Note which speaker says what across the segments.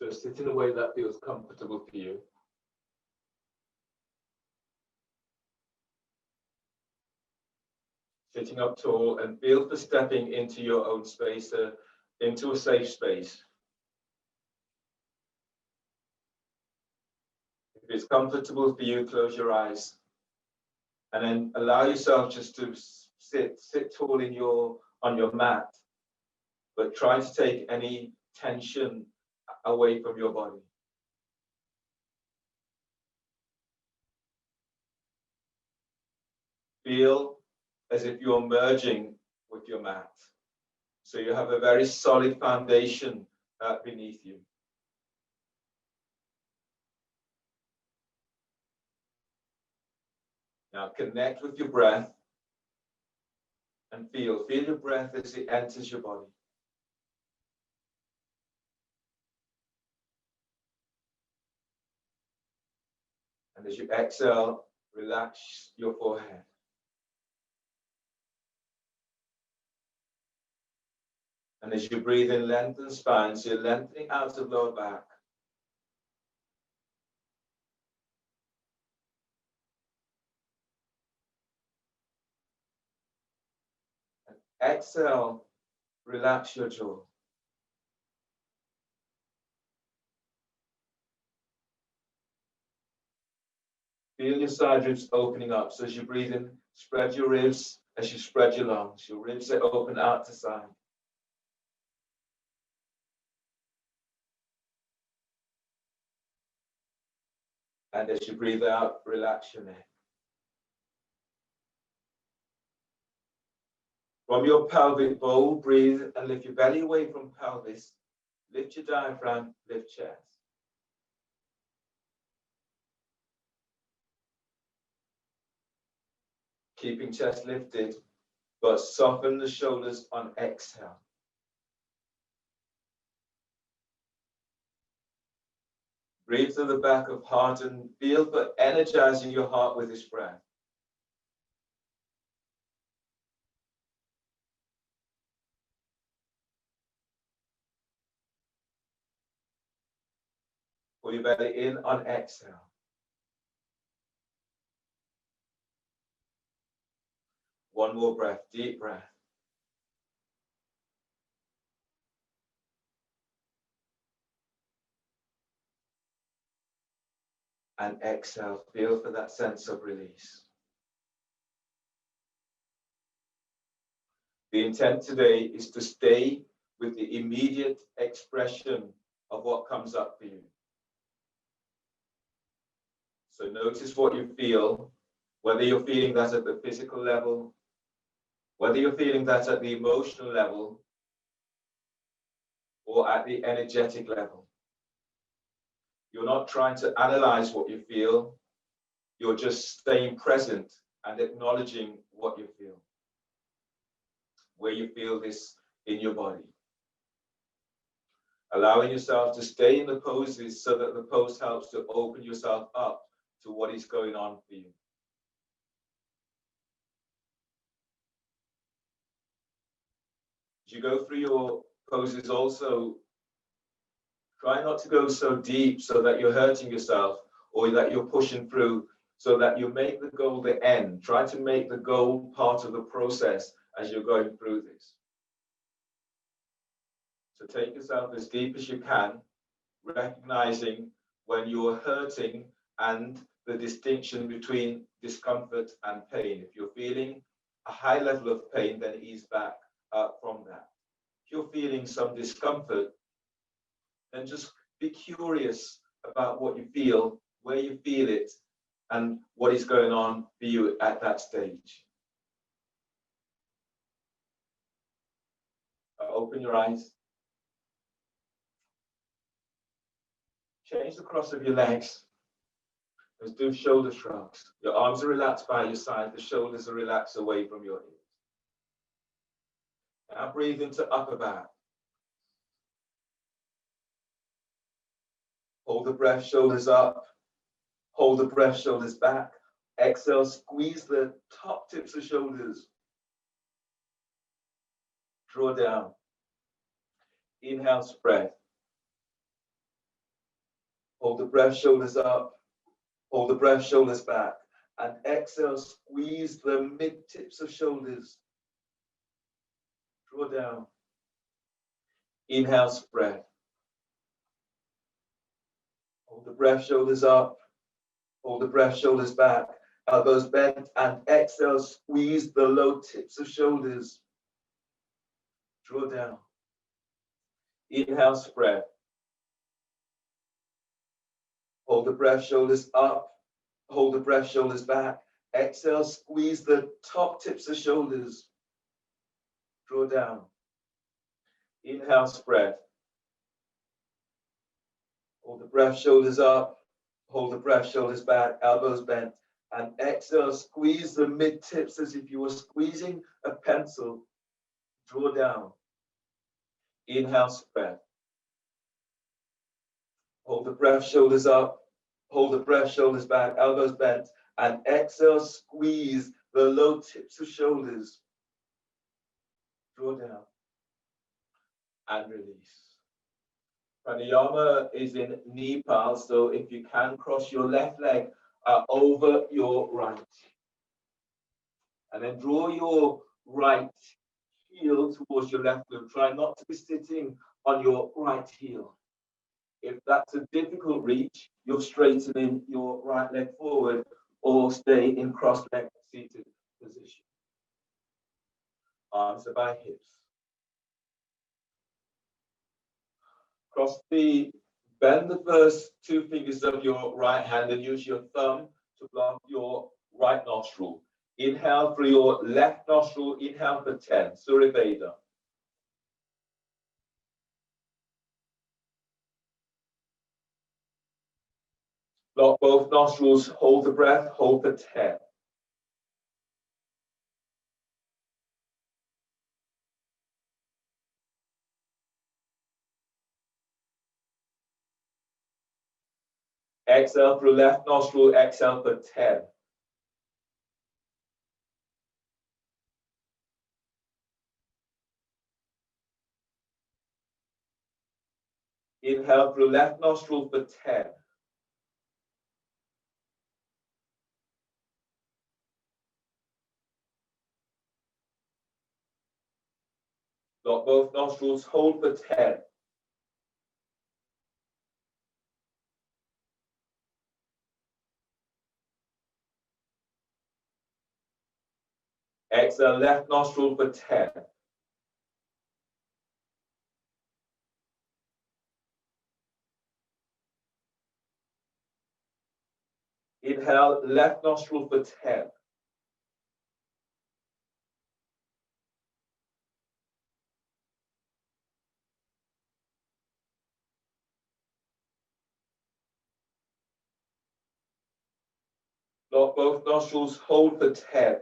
Speaker 1: So sit in a way that feels comfortable for you. Sitting up tall, and feel for stepping into your own space, into a safe space. If it's comfortable for you, close your eyes. And then allow yourself just to sit tall on your mat, but try to take any tension away from your body. Feel as if you're merging with your mat. So you have a very solid foundation beneath you. Now connect with your breath and feel your breath as it enters your body. And as you exhale, relax your forehead. And as you breathe in, lengthen spine, so you're lengthening out of lower back. And exhale, relax your jaw. Feel your side ribs opening up. So as you breathe in, spread your ribs as you spread your lungs. Your ribs are open out to side. And as you breathe out, relax your neck. From your pelvic bowl, breathe and lift your belly away from pelvis. Lift your diaphragm, lift chest. Keeping chest lifted, but soften the shoulders on exhale. Breathe to the back of heart and feel for energizing your heart with this breath. Pull your belly in on exhale. One more breath, deep breath. And exhale, feel for that sense of release. The intent today is to stay with the immediate expression of what comes up for you. So notice what you feel, whether you're feeling that at the physical level, whether you're feeling that at the emotional level, or at the energetic level. You're not trying to analyze what you feel. You're just staying present and acknowledging what you feel, where you feel this in your body. Allowing yourself to stay in the poses so that the pose helps to open yourself up to what is going on for you. As you go through your poses also, try not to go so deep so that you're hurting yourself or that you're pushing through, so that you make the goal the end. Try to make the goal part of the process as you're going through this. So take yourself as deep as you can, recognizing when you're hurting and the distinction between discomfort and pain. If you're feeling a high level of pain, then ease back from that. If you're feeling some discomfort, then just be curious about what you feel, where you feel it, and what is going on for you at that stage. Open your eyes. Change the cross of your legs. Let's do shoulder shrugs. Your arms are relaxed by your side. The shoulders are relaxed away from your ears. Now breathe into upper back. Hold the breath, shoulders up. Hold the breath, shoulders back. Exhale, squeeze the top tips of shoulders. Draw down. Inhale, spread. Hold the breath, shoulders up. Hold the breath, shoulders back. And exhale, squeeze the mid tips of shoulders. Draw down. Inhale, spread. Hold the breath, shoulders up. Hold the breath, shoulders back. Elbows bent. And exhale, squeeze the low tips of shoulders. Draw down. Inhale, spread. Hold the breath, shoulders up. Hold the breath, shoulders back. Exhale, squeeze the top tips of shoulders. Draw down. Inhale, spread. Hold the breath, shoulders up. Hold the breath, shoulders back, elbows bent. And exhale, squeeze the mid tips as if you were squeezing a pencil. Draw down. Inhale, spread. Hold the breath, shoulders up. Hold the breath, shoulders back, elbows bent. And exhale, squeeze the low tips of shoulders. Draw down. And release. Pranayama is in Nepal, so if you can, cross your left leg over your right. And then draw your right heel towards your left leg. Try not to be sitting on your right heel. If that's a difficult reach, you're straightening your right leg forward or stay in cross-leg seated position. Arms above hips. Bend the first two fingers of your right hand and use your thumb to block your right nostril. Inhale through your left nostril. Inhale for 10. Surya Veda. Block both nostrils. Hold the breath. Hold for 10. Exhale through left nostril. Exhale for 10. Inhale through left nostril for 10. Block both nostrils. Hold for 10. Exhale left nostril for 10. Inhale left nostril for 10. Block both nostrils. Hold for 10.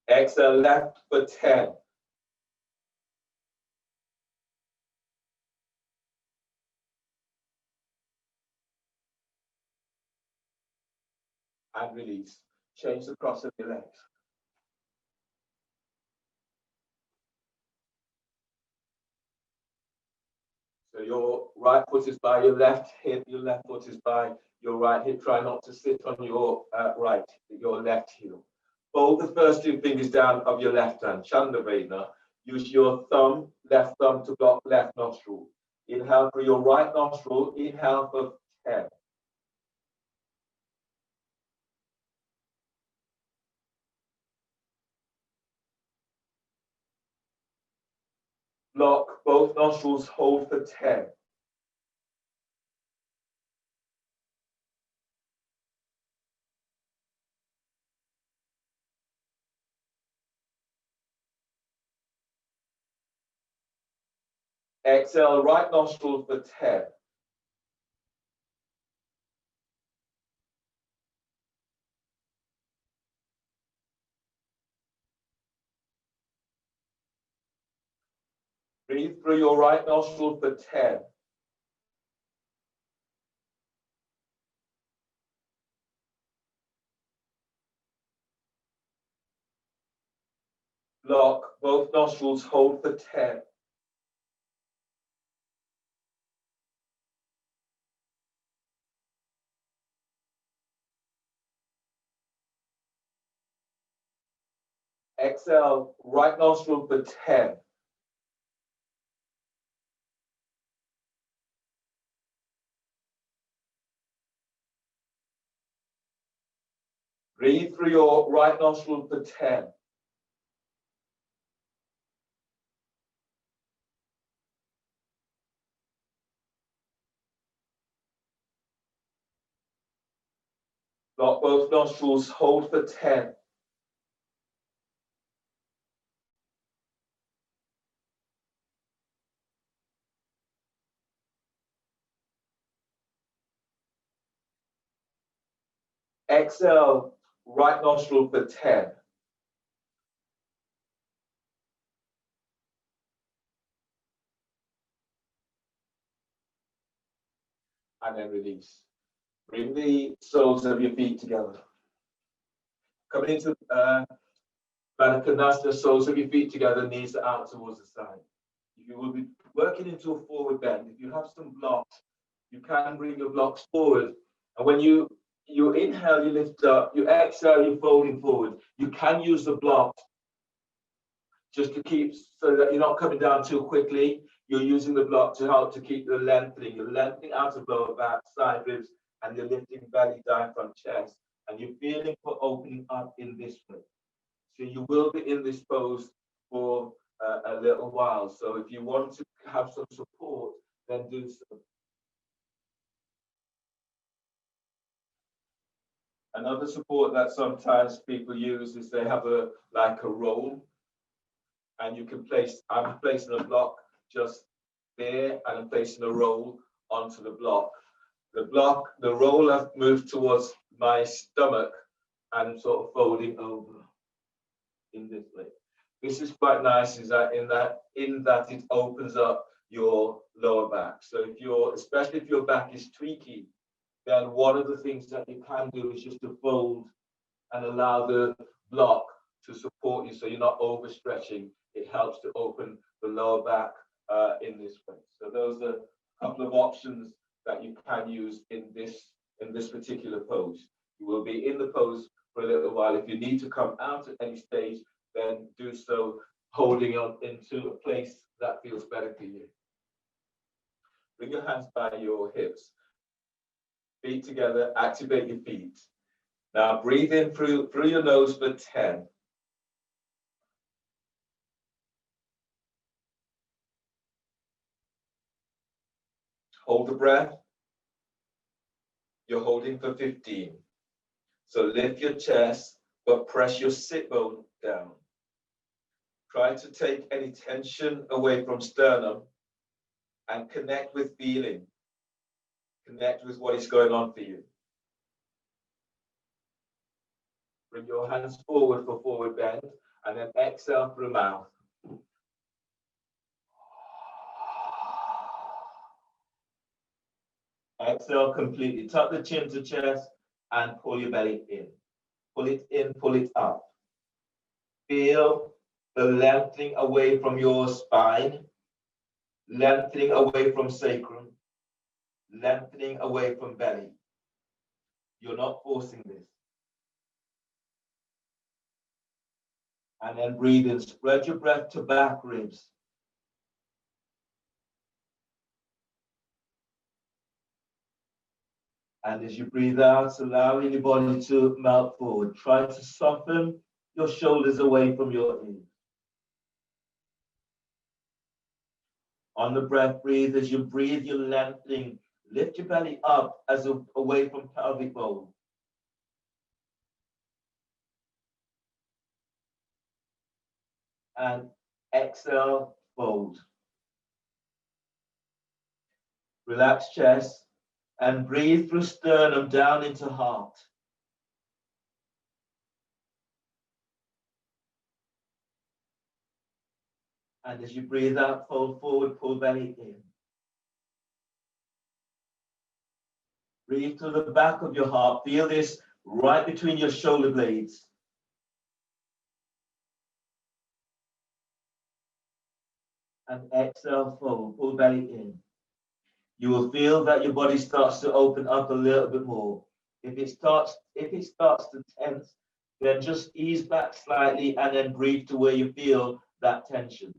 Speaker 1: Exhale left for 10. And release. Change the cross of your legs. So your right foot is by your left hip, your left foot is by your right hip. Try not to sit on your your left heel. Fold the first two fingers down of your left hand, Chandravena. Use your left thumb to block left nostril. Inhale through your right nostril. Inhale for 10. Block both nostrils. Hold for 10. Exhale right nostril for 10. Breathe through your right nostril for 10. Block both nostrils, hold for 10. Exhale, right nostril for 10. Breathe through your right nostril for 10. Block both nostrils, hold for 10. Exhale, right nostril for 10. And then release. Bring the soles of your feet together. Coming into Baddha Konasana, soles of your feet together, knees are out towards the side. You will be working into a forward bend. If you have some blocks, you can bring your blocks forward. And when you inhale, you lift up. You exhale, you're folding forward. You can use the blocks just to keep, so that you're not coming down too quickly. You're using the block to help to keep the lengthening. You're lengthening out of lower back, side ribs, and you're lifting belly, diaphragm, chest. And you're feeling for opening up in this way. So you will be in this pose for a little while. So if you want to have some support, then do so. Another support that sometimes people use is they have like a roll, and you can place, I'm placing a block just there, and I'm placing a roll onto the block. The roll I've moved towards my stomach and sort of folding over in this way. This is quite nice, is that in that it opens up your lower back. So if you're, especially if your back is tweaky, then one of the things that you can do is just to fold and allow the block to support you, so you're not overstretching. It helps to open the lower back in this way. So those are a couple of options that you can use in this particular pose. You will be in the pose for a little while. If you need to come out at any stage, then do so holding on into a place that feels better for you. Bring your hands by your hips. Feet together, activate your feet. Now breathe in through your nose for 10. Hold the breath. You're holding for 15. So lift your chest, but press your sit bone down. Try to take any tension away from sternum and connect with feeling. Connect with what is going on for you. Bring your hands forward for forward bend, and then exhale through mouth. Exhale completely. Tuck the chin to chest and pull your belly in. Pull it in, pull it up. Feel the lengthening away from your spine, lengthening away from sacrum, lengthening away from belly. You're not forcing this. And then breathe in. Spread your breath to back ribs. And as you breathe out, allowing your body to melt forward. Try to soften your shoulders away from your ears. On the breath, breathe. As you breathe, you're lengthening. Lift your belly up away from pelvic bone. And exhale, fold. Relax chest and breathe through sternum down into heart. And as you breathe out, fold forward, pull belly in. Breathe to the back of your heart. Feel this right between your shoulder blades. And exhale, fold, pull belly in. You will feel that your body starts to open up a little bit more. If it starts to tense, then just ease back slightly and then breathe to where you feel that tension.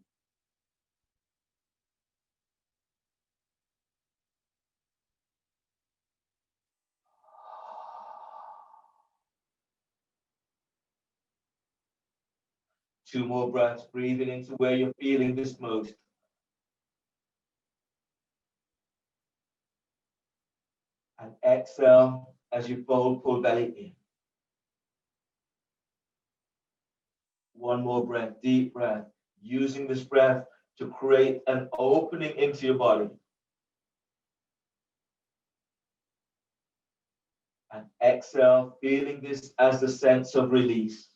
Speaker 1: Two more breaths, breathing into where you're feeling this most. And exhale as you fold, pull belly in. One more breath, deep breath, using this breath to create an opening into your body. And exhale, feeling this as the sense of release.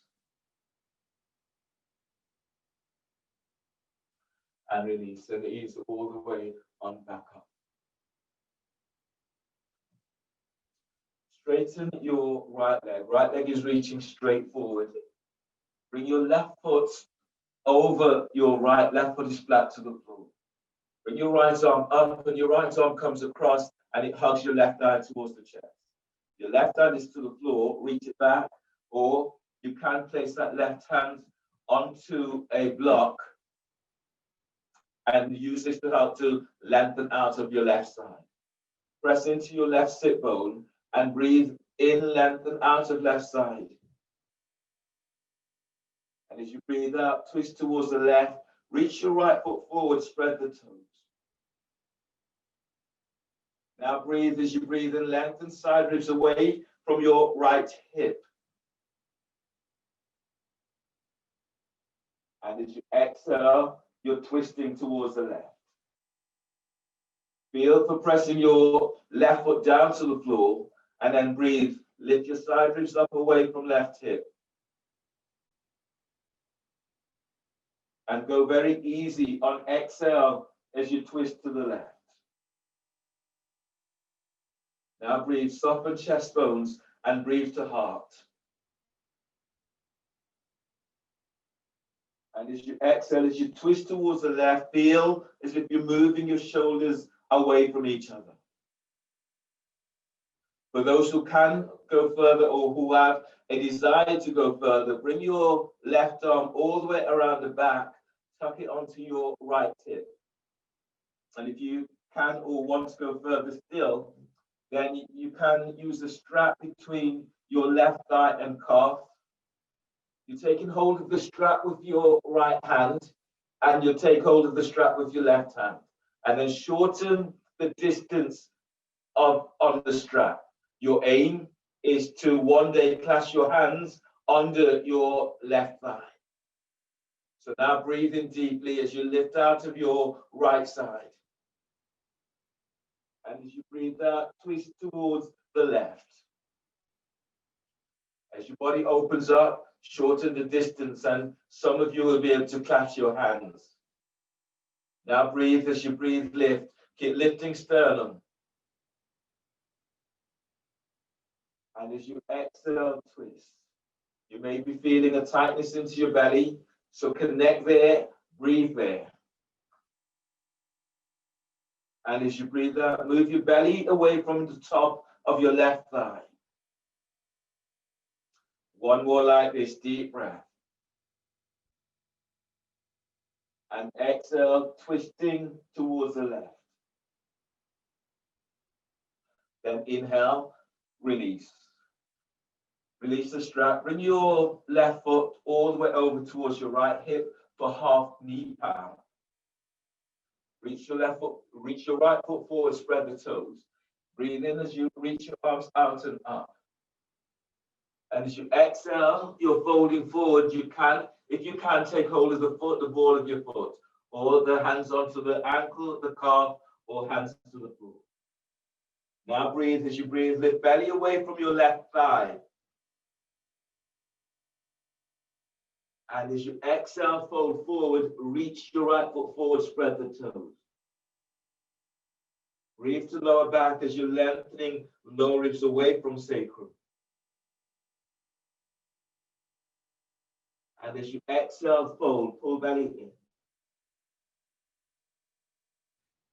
Speaker 1: And release, and ease all the way on back up. Straighten your right leg. Right leg is reaching straight forward. Bring your left foot over your right. Left foot is flat to the floor. Bring your right arm up, and your right arm comes across, and it hugs your left eye towards the chest. Your left hand is to the floor. Reach it back, or you can place that left hand onto a block and use this to help to lengthen out of your left side. Press into your left sit bone and breathe in, lengthen out of left side. And as you breathe out, twist towards the left, reach your right foot forward, spread the toes. Now breathe as you breathe in, lengthen side ribs away from your right hip. And as you exhale, you're twisting towards the left. Feel for pressing your left foot down to the floor, and then breathe. Lift your side ribs up away from left hip. And go very easy on exhale as you twist to the left. Now breathe, soften chest bones and breathe to heart. And as you exhale, as you twist towards the left, feel as if you're moving your shoulders away from each other. For those who can go further or who have a desire to go further, bring your left arm all the way around the back, tuck it onto your right hip. And if you can or want to go further still, then you can use the strap between your left thigh and calf. You're taking hold of the strap with your right hand, and you'll take hold of the strap with your left hand. And then shorten the distance on the strap. Your aim is to one day clasp your hands under your left thigh. So now breathe in deeply as you lift out of your right side. And as you breathe out, twist towards the left. As your body opens up, shorten the distance, and some of you will be able to clasp your hands. Now breathe as you breathe, lift. Keep lifting sternum. And as you exhale, twist. You may be feeling a tightness into your belly, so connect there, breathe there. And as you breathe out, move your belly away from the top of your left thigh. One more like this, deep breath. And exhale, twisting towards the left. Then inhale, release. Release the strap. Bring your left foot all the way over towards your right hip for half knee power. Reach your left foot, reach your right foot forward, spread the toes. Breathe in as you reach your arms out and up. And as you exhale, you're folding forward. You can, if you can, take hold of the foot, the ball of your foot, or the hands onto the ankle, the calf, or hands to the floor. Now breathe as you breathe, lift belly away from your left thigh. And as you exhale, fold forward, reach your right foot forward, spread the toes. Breathe to lower back as you're lengthening lower ribs away from sacrum. And as you exhale, fold, pull belly in.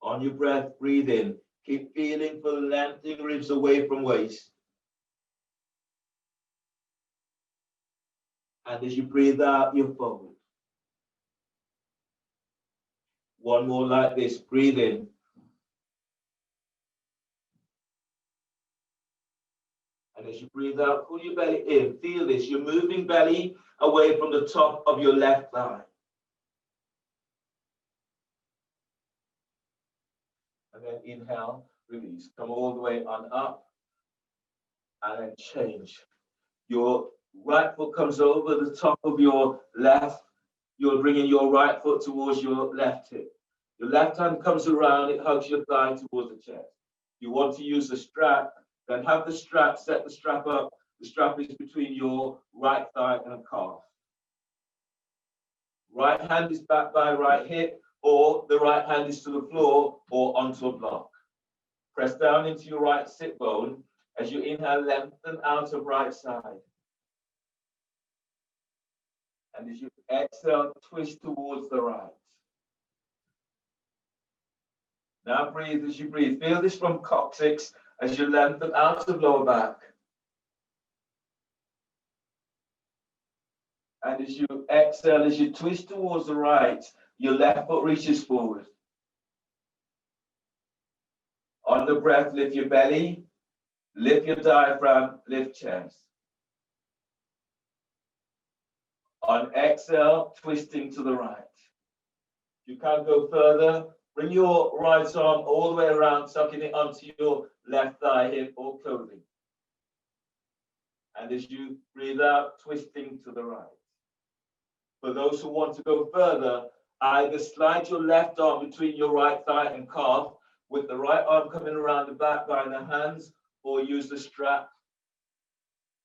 Speaker 1: On your breath, breathe in. Keep feeling for lengthening ribs away from waist. And as you breathe out, you fold. One more like this. Breathe in. And as you breathe out, pull your belly in. Feel this. You're moving belly away from the top of your left thigh. And then inhale, release. Come all the way on up. And then change. Your right foot comes over the top of your left. You're bringing your right foot towards your left hip. Your left hand comes around, it hugs your thigh towards the chest. You want to use the strap, then have the strap, set the strap up. The strap is between your right thigh and calf. Right hand is back by right hip, or the right hand is to the floor or onto a block. Press down into your right sit bone. As you inhale, lengthen out of right side. And as you exhale, twist towards the right. Now breathe as you breathe. Feel this from coccyx as you lengthen out of lower back. And as you exhale, as you twist towards the right, your left foot reaches forward. On the breath, lift your belly, lift your diaphragm, lift chest. On exhale, twisting to the right. You can't go further. Bring your right arm all the way around, tucking it onto your left thigh, hip, or clothing. And as you breathe out, twisting to the right. For those who want to go further, either slide your left arm between your right thigh and calf, with the right arm coming around the back by the hands, or use the strap.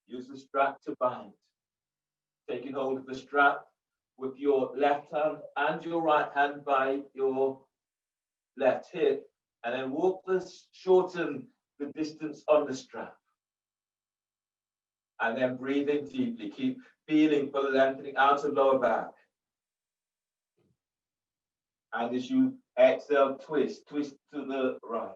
Speaker 1: Use the strap to bind. Taking hold of the strap with your left hand and your right hand by your left hip, and then shorten the distance on the strap. And then breathing deeply. Keep feeling for the lengthening out of lower back. And as you exhale, twist to the right.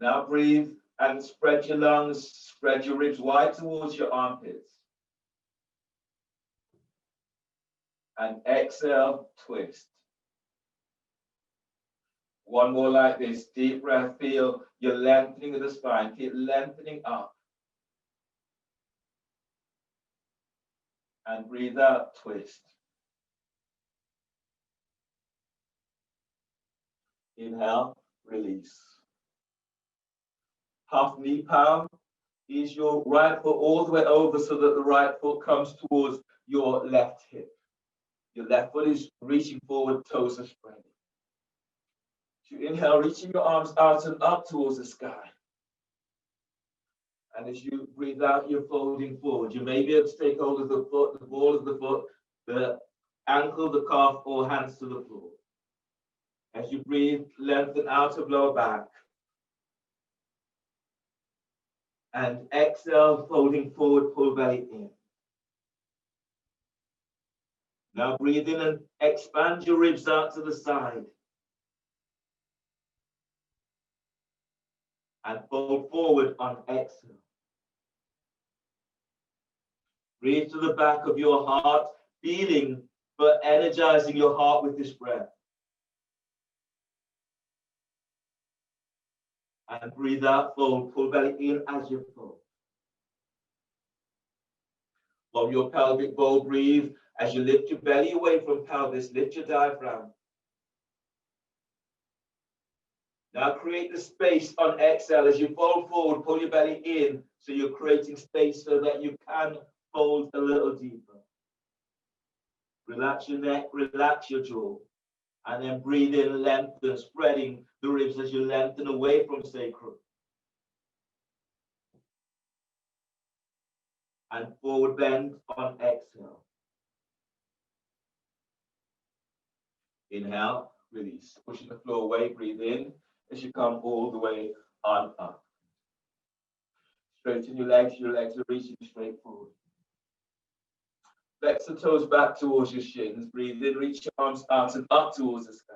Speaker 1: Now breathe and spread your lungs, spread your ribs wide towards your armpits. And exhale, twist. One more like this. Deep breath, feel your lengthening of the spine. Keep lengthening up. And breathe out, twist. Inhale, release. Half knee pound is your right foot all the way over so that the right foot comes towards your left hip. Your left foot is reaching forward, toes are spreading. As you inhale, reaching your arms out and up towards the sky. And as you breathe out, you're folding forward. You may be able to take hold of the foot, the ball of the foot, the ankle, the calf, or hands to the floor. As you breathe, lengthen out of lower back. And exhale, folding forward, pull belly in. Now breathe in and expand your ribs out to the side. And fold forward on exhale. Breathe to the back of your heart, feeling for energizing your heart with this breath. And breathe out, fold, pull belly in as you fold. From your pelvic bowl, breathe as you lift your belly away from pelvis, lift your diaphragm. Now create the space on exhale as you fold forward, pull your belly in, so you're creating space so that you can fold a little deeper. Relax your neck, relax your jaw. And then breathe in, lengthen, spreading the ribs as you lengthen away from sacrum. And forward bend on exhale. Inhale, release. Pushing the floor away, breathe in as you come all the way on up. Straighten your legs are reaching straight forward. Flex the toes back towards your shins. Breathe in, reach your arms out and up towards the sky.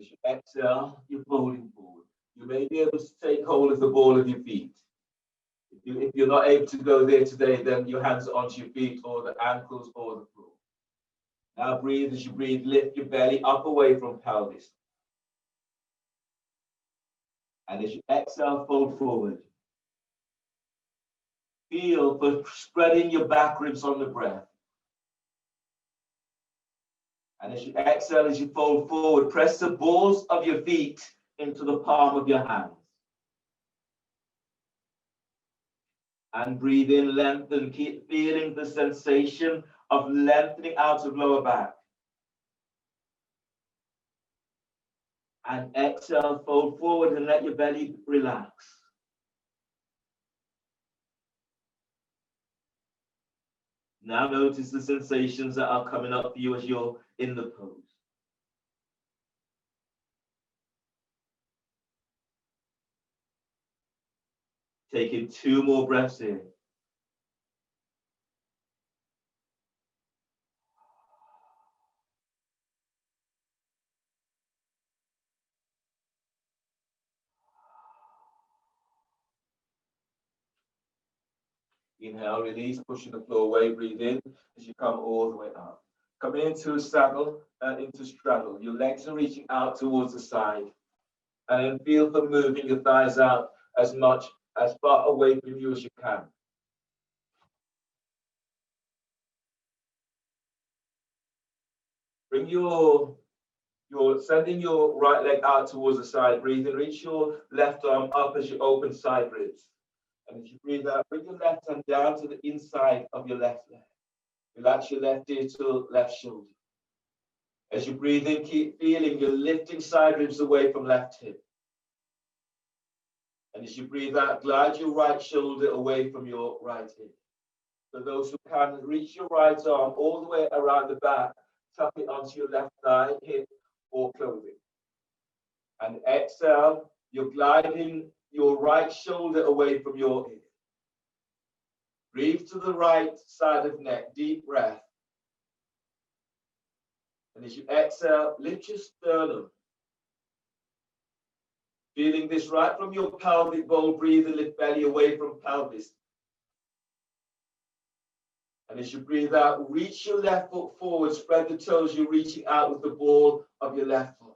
Speaker 1: As you exhale, you're folding forward. You may be able to take hold of the ball of your feet. If you're not able to go there today, then your hands are onto your feet or the ankles or the floor. Now breathe. As you breathe, lift your belly up away from pelvis. And as you exhale, fold forward. Feel for spreading your back ribs on the breath. And as you exhale, as you fold forward, press the balls of your feet into the palm of your hands. And breathe in, lengthen, keep feeling the sensation of lengthening out of lower back. And exhale, fold forward and let your belly relax. Now notice the sensations that are coming up for you as you're in the pose. Taking 2 more breaths in. Inhale, release, pushing the floor away, breathe in as you come all the way up. Coming into a saddle and into straddle. Your legs are reaching out towards the side. And then feel for moving your thighs out as far away from you as you can. Bring sending your right leg out towards the side. Breathe in, reach your left arm up as you open side ribs. And as you breathe out, bring your left hand down to the inside of your left leg. Relax your left ear to left shoulder. As you breathe in, keep feeling you're lifting side ribs away from left hip. And as you breathe out, glide your right shoulder away from your right hip. For those who can, reach your right arm all the way around the back, tuck it onto your left thigh, hip, or clothing. And exhale, you're gliding your right shoulder away from your ear. Breathe to the right side of neck, deep breath. And as you exhale, lift your sternum. Feeling this right from your pelvic bowl, breathe and lift belly away from pelvis. And as you breathe out, reach your left foot forward, spread the toes, you're reaching out with the ball of your left foot.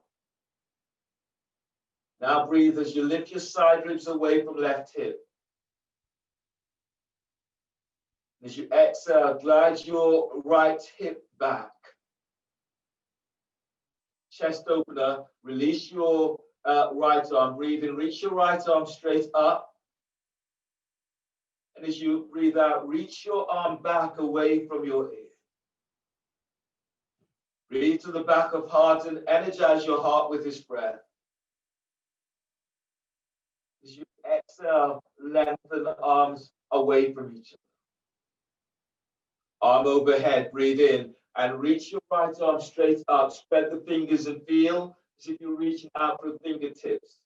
Speaker 1: Now breathe as you lift your side ribs away from left hip. As you exhale, glide your right hip back. Chest opener, release your right arm, breathe in, reach your right arm straight up. And as you breathe out, reach your arm back away from your ear. Breathe to the back of heart and energize your heart with this breath. As you exhale, lengthen the arms away from each other. Arm overhead, breathe in and reach your right arm straight up. Spread the fingers and feel as if you're reaching out for the fingertips.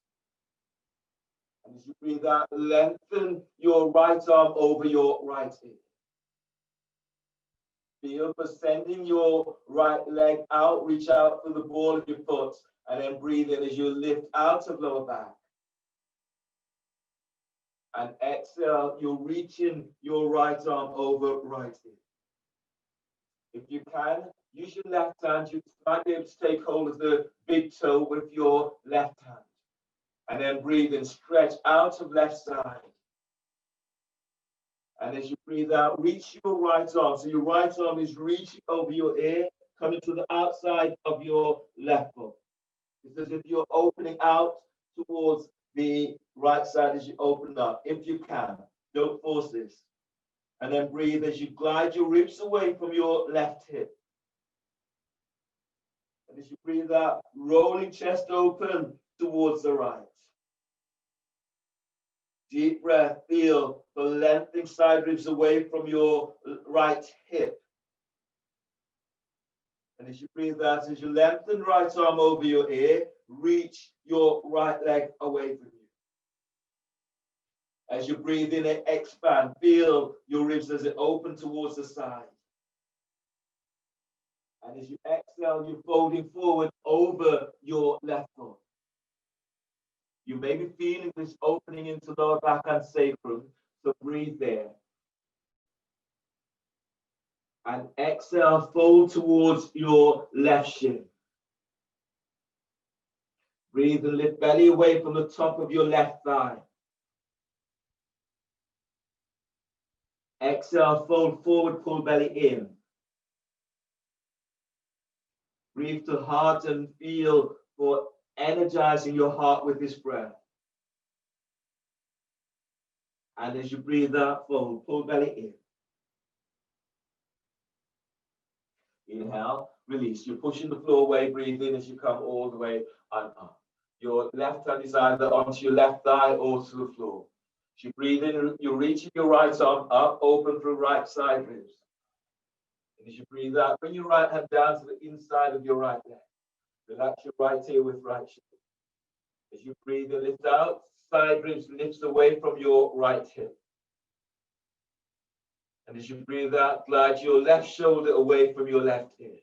Speaker 1: And as you breathe out, lengthen your right arm over your right ear. Feel for sending your right leg out, reach out for the ball of your foot, and then breathe in as you lift out of lower back. And exhale, you're reaching your right arm over right ear. If you can, use your left hand. You might be able to take hold of the big toe with your left hand. And then breathe in, stretch out of left side. And as you breathe out, reach your right arm. So your right arm is reaching over your ear, coming to the outside of your left foot. It's as if you're opening out towards the right side as you open up. If you can, don't force this. And then breathe as you glide your ribs away from your left hip. And as you breathe out, rolling chest open towards the right. Deep breath, feel the lengthening side ribs away from your right hip. And as you breathe out, as you lengthen right arm over your ear, reach your right leg away from you. As you breathe in and expand, feel your ribs as they open towards the side. And as you exhale, you're folding forward over your left foot. You may be feeling this opening into lower back and sacrum, so breathe there. And exhale, fold towards your left shin. Breathe and lift belly away from the top of your left thigh. Exhale, fold forward, pull belly in. Breathe to heart and feel for energizing your heart with this breath. And as you breathe out, fold, pull belly in. Inhale, release. You're pushing the floor away, breathe in as you come all the way and up. Your left hand is either onto your left thigh or to the floor. As you breathe in, you're reaching your right arm up, open through right side ribs. And as you breathe out, bring your right hand down to the inside of your right leg. Relax your right ear with right shoulder. As you breathe in, lift out, side ribs lifts away from your right hip. And as you breathe out, glide your left shoulder away from your left ear.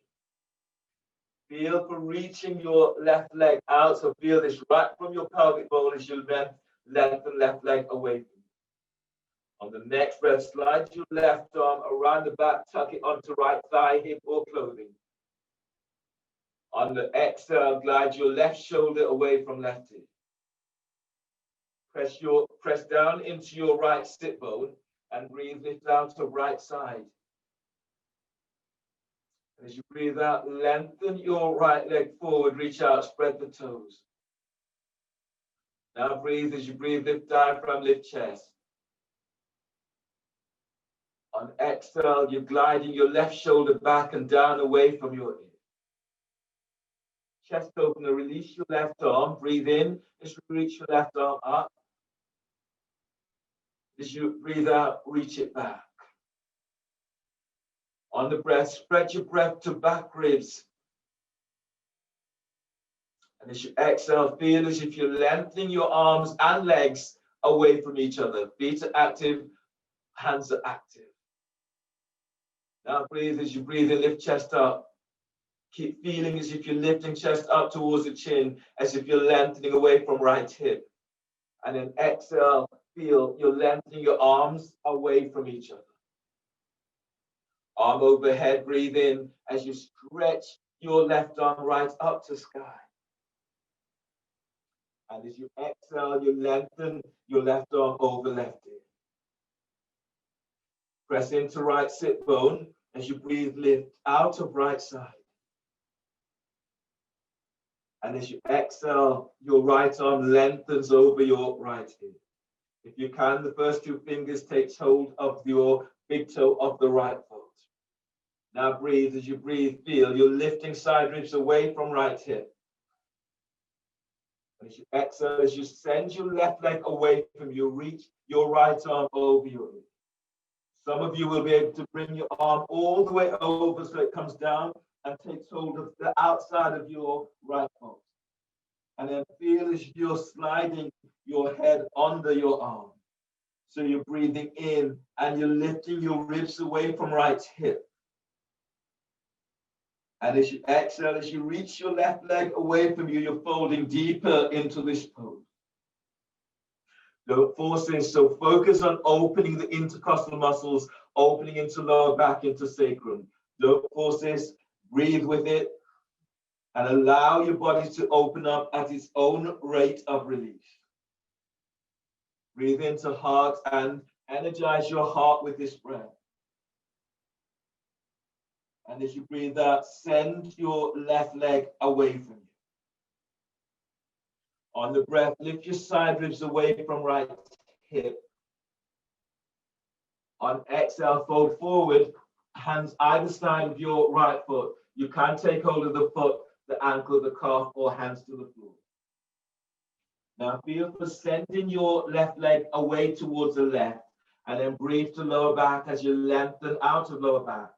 Speaker 1: Feel for reaching your left leg out. So feel this right from your pelvic bone as you lengthen left leg away from you. On the next breath, slide your left arm around the back, tuck it onto right thigh, hip, or clothing. On the exhale, glide your left shoulder away from left ear. Press down into your right sit bone and breathe, lift out to right side. And as you breathe out, lengthen your right leg forward, reach out, spread the toes. Now breathe as you breathe, lift diaphragm, lift chest. On exhale, you're gliding your left shoulder back and down away from your ear. Chest opener, release your left arm, breathe in, just reach your left arm up. As you breathe out, reach it back. On the breath, spread your breath to back ribs. And as you exhale, feel as if you're lengthening your arms and legs away from each other. Feet are active, hands are active. Now breathe as you breathe in, lift chest up. Keep feeling as if you're lifting chest up towards the chin, as if you're lengthening away from right hip. And then exhale, feel you're lengthening your arms away from each other. Arm overhead, breathe in as you stretch your left arm right up to sky. And as you exhale, you lengthen your left arm over left ear. Press into right sit bone as you breathe, lift out of right side. And as you exhale, your right arm lengthens over your right ear. If you can, the first two fingers take hold of your big toe of the right foot. Now breathe. As you breathe, feel you're lifting side ribs away from right hip. And as you exhale, as you send your left leg away from you, reach your right arm over your ear. Some of you will be able to bring your arm all the way over so it comes down and takes hold of the outside of your right foot. And then feel as you're sliding your head under your arm. So you're breathing in and you're lifting your ribs away from right hip. And as you exhale, as you reach your left leg away from you, you're folding deeper into this pose. Don't force this, so focus on opening the intercostal muscles, opening into lower back, into sacrum. Don't force this, breathe with it, and allow your body to open up at its own rate of release. Breathe into heart and energize your heart with this breath. And as you breathe out, send your left leg away from you. On the breath, lift your side ribs away from right hip. On exhale, fold forward, hands either side of your right foot. You can take hold of the foot, the ankle, the calf, or hands to the floor. Now feel for sending your left leg away towards the left, and then breathe to lower back as you lengthen out of lower back.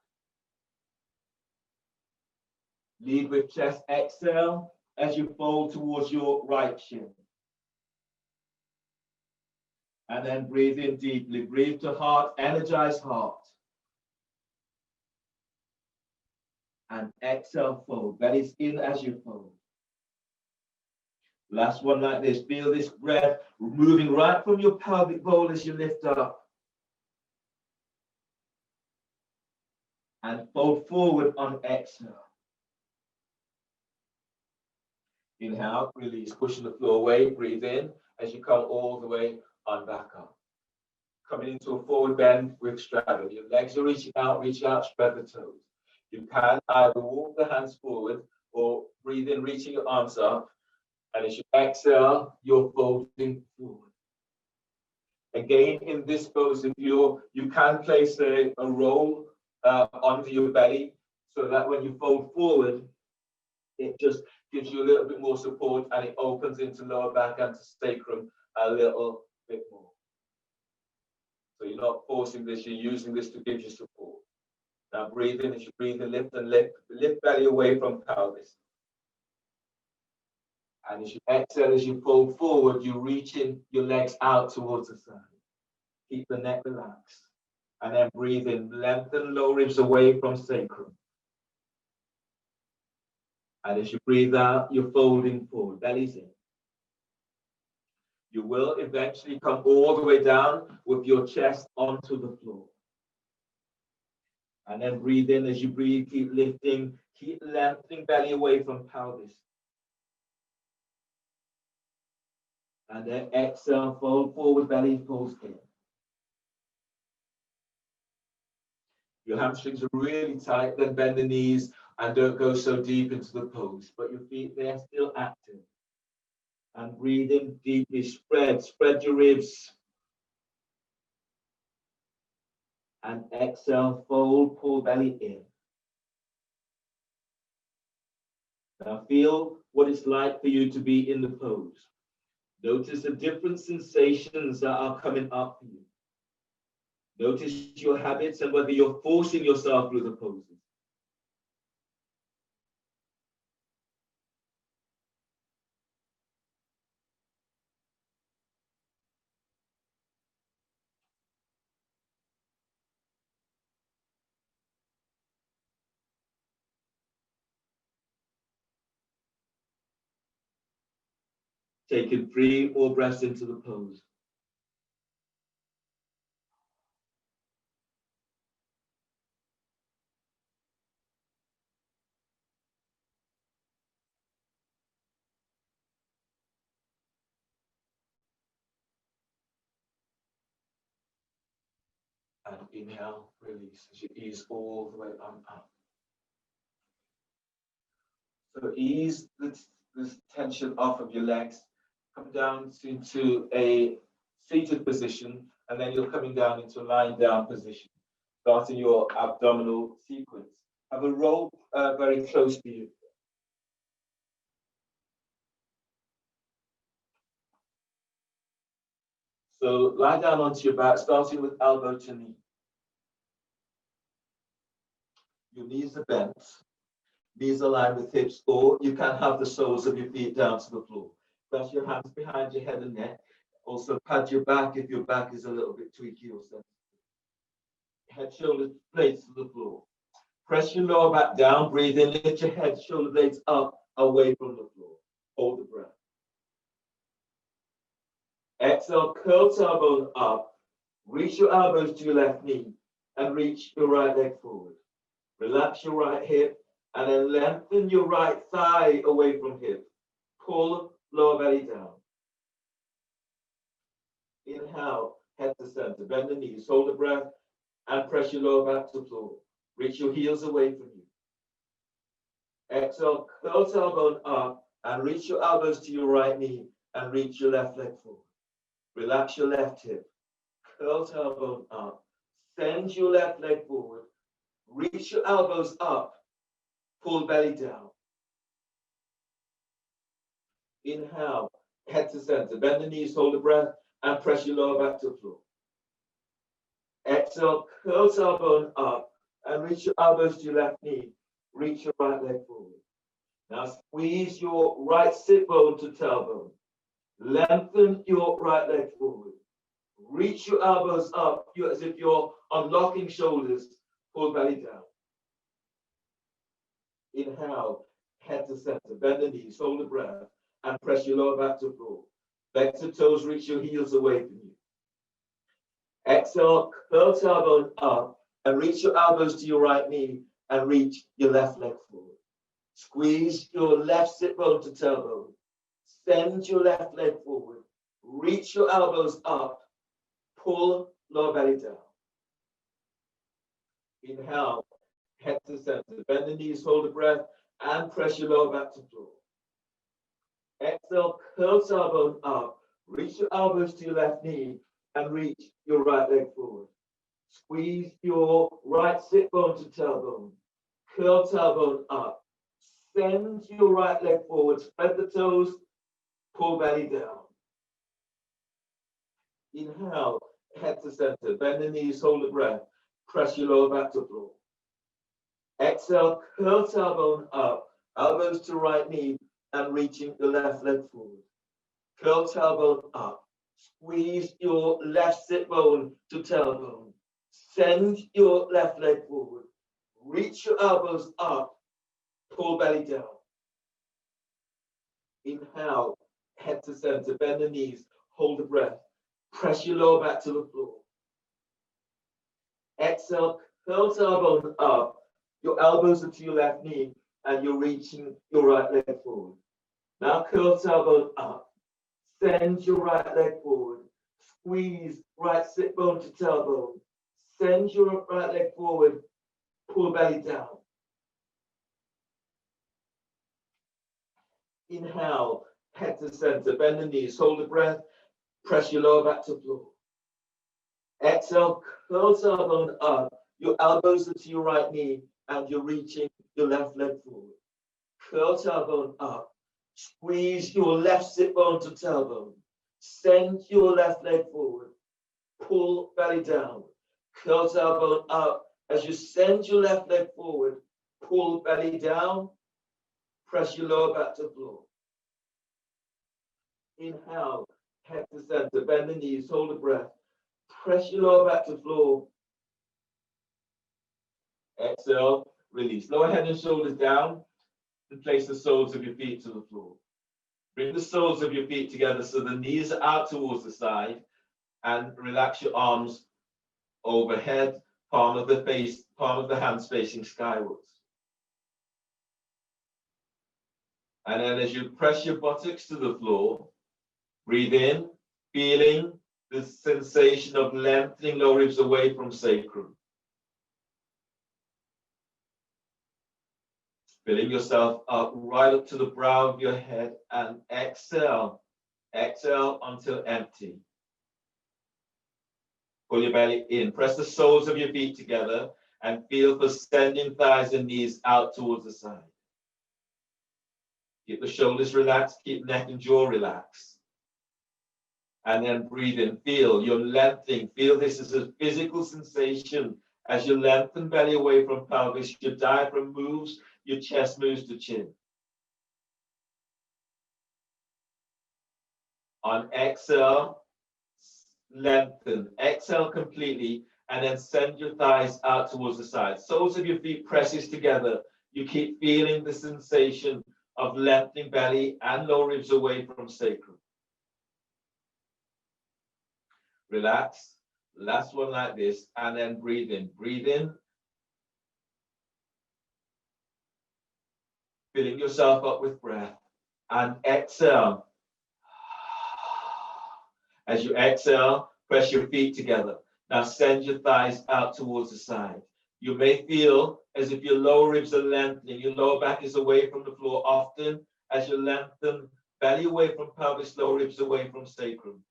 Speaker 1: Lead with chest, exhale as you fold towards your right shin. And then breathe in deeply. Breathe to heart, energize heart. And exhale, fold. Belly's in as you fold. Last one like this. Feel this breath moving right from your pelvic bowl as you lift up. And fold forward on exhale. Inhale, release, pushing the floor away. Breathe in as you come all the way on back up. Coming into a forward bend with straddle. Your legs are reach out, spread the toes. You can either walk the hands forward or breathe in, reaching your arms up. And as you exhale, you're folding forward. Again, in this pose, if you can place a roll onto your belly so that when you fold forward, it just gives you a little bit more support and it opens into lower back and to sacrum a little bit more. So you're not forcing this, you're using this to give you support. Now breathe in, as you breathe in, lift and lift belly away from pelvis. And as you exhale, as you fold forward, you reach in your legs out towards the side. Keep the neck relaxed. And then breathe in, lengthen lower ribs away from sacrum. And as you breathe out, you're folding forward, belly's in. You will eventually come all the way down with your chest onto the floor. And then breathe in. As you breathe, keep lifting, keep lengthening belly away from pelvis. And then exhale, fold forward, belly pulls in. Your hamstrings are really tight, then bend the knees and don't go so deep into the pose, but your feet, they are still active. And breathe in deeply, spread your ribs. And exhale, fold, pull belly in. Now feel what it's like for you to be in the pose. Notice the different sensations that are coming up for you. Notice your habits and whether you're forcing yourself through the poses. Taking 3 more breaths into the pose. And inhale, release as you ease all the way on up. So ease this tension off of your legs. Come down into a seated position, and then you're coming down into a lying down position, starting your abdominal sequence. Have a roll very close to you. So lie down onto your back, starting with elbow to knee. Your knees are bent, knees aligned with hips, or you can have the soles of your feet down to the floor. Press your hands behind your head and neck. Also pat your back if your back is a little bit tweaky or sensitive. Head, shoulders, blades to the floor. Press your lower back down, breathe in, lift your head, shoulder blades up, away from the floor. Hold the breath. Exhale, curl tailbone up. Reach your elbows to your left knee and reach your right leg forward. Relax your right hip and then lengthen your right thigh away from hip. Pull lower belly down. Inhale, head to center. Bend the knees, hold the breath and press your lower back to the floor. Reach your heels away from you. Exhale, curl tailbone up and reach your elbows to your right knee and reach your left leg forward. Relax your left hip. Curl tailbone up. Send your left leg forward. Reach your elbows up. Pull belly down. Inhale, head to center. Bend the knees, hold the breath, and press your lower back to the floor. Exhale, curl tailbone up and reach your elbows to your left knee. Reach your right leg forward. Now squeeze your right sit bone to tailbone. Lengthen your right leg forward. Reach your elbows up as if you're unlocking shoulders. Pull belly down. Inhale, head to center. Bend the knees, hold the breath, and press your lower back to the floor. Legs and toes reach your heels away from you. Exhale, curl tailbone up and reach your elbows to your right knee and reach your left leg forward. Squeeze your left sit bone to tailbone. Send your left leg forward. Reach your elbows up. Pull lower belly down. Inhale, head to center. Bend the knees, hold the breath, and press your lower back to the floor. Exhale, curl tailbone up. Reach your elbows to your left knee and reach your right leg forward. Squeeze your right sit bone to tailbone. Curl tailbone up. Send your right leg forward. Spread the toes. Pull belly down. Inhale, head to center. Bend the knees, hold the breath. Press your lower back to the floor. Exhale, curl tailbone up. Elbows to right knee and reaching the left leg forward. Curl tailbone up. Squeeze your left sit bone to tailbone. Send your left leg forward. Reach your elbows up. Pull belly down. Inhale, head to center. Bend the knees. Hold the breath. Press your lower back to the floor. Exhale, curl tailbone up. Your elbows are to your left knee and you're reaching your right leg forward. Now curl tailbone up. Send your right leg forward. Squeeze right sit bone to tailbone. Send your right leg forward. Pull belly down. Inhale, head to center. Bend the knees. Hold the breath. Press your lower back to the floor. Exhale, curl tailbone up. Your elbows are to your right knee and you're reaching your left leg forward. Curl tailbone up. Squeeze your left sit bone to tailbone. Send your left leg forward. Pull belly down. Curl tailbone up. As you send your left leg forward, pull belly down. Press your lower back to the floor. Inhale, head to center. Bend the knees, hold the breath. Press your lower back to the floor. Exhale, release. Lower head and shoulders down and place the soles of your feet to the floor. Bring the soles of your feet together so the knees are out towards the side and relax your arms overhead, palm of the hands facing skywards. And then as you press your buttocks to the floor, breathe in, feeling the sensation of lengthening lower ribs away from sacrum. Filling yourself up right up to the brow of your head and exhale. Exhale until empty. Pull your belly in. Press the soles of your feet together and feel for sending thighs and knees out towards the side. Keep the shoulders relaxed. Keep neck and jaw relaxed. And then breathe in. Feel you're lengthening. Feel this is a physical sensation as you lengthen belly away from pelvis. Your diaphragm moves. Your chest moves to chin. On exhale, lengthen. Exhale completely, and then send your thighs out towards the side. Soles of your feet presses together. You keep feeling the sensation of lengthening belly and lower ribs away from sacrum. Relax. Last one like this, and then breathe in. Breathe in. Filling yourself up with breath, and exhale. As you exhale, press your feet together. Now send your thighs out towards the side. You may feel as if your lower ribs are lengthening. Your lower back is away from the floor often as you lengthen belly away from pelvis, lower ribs away from sacrum.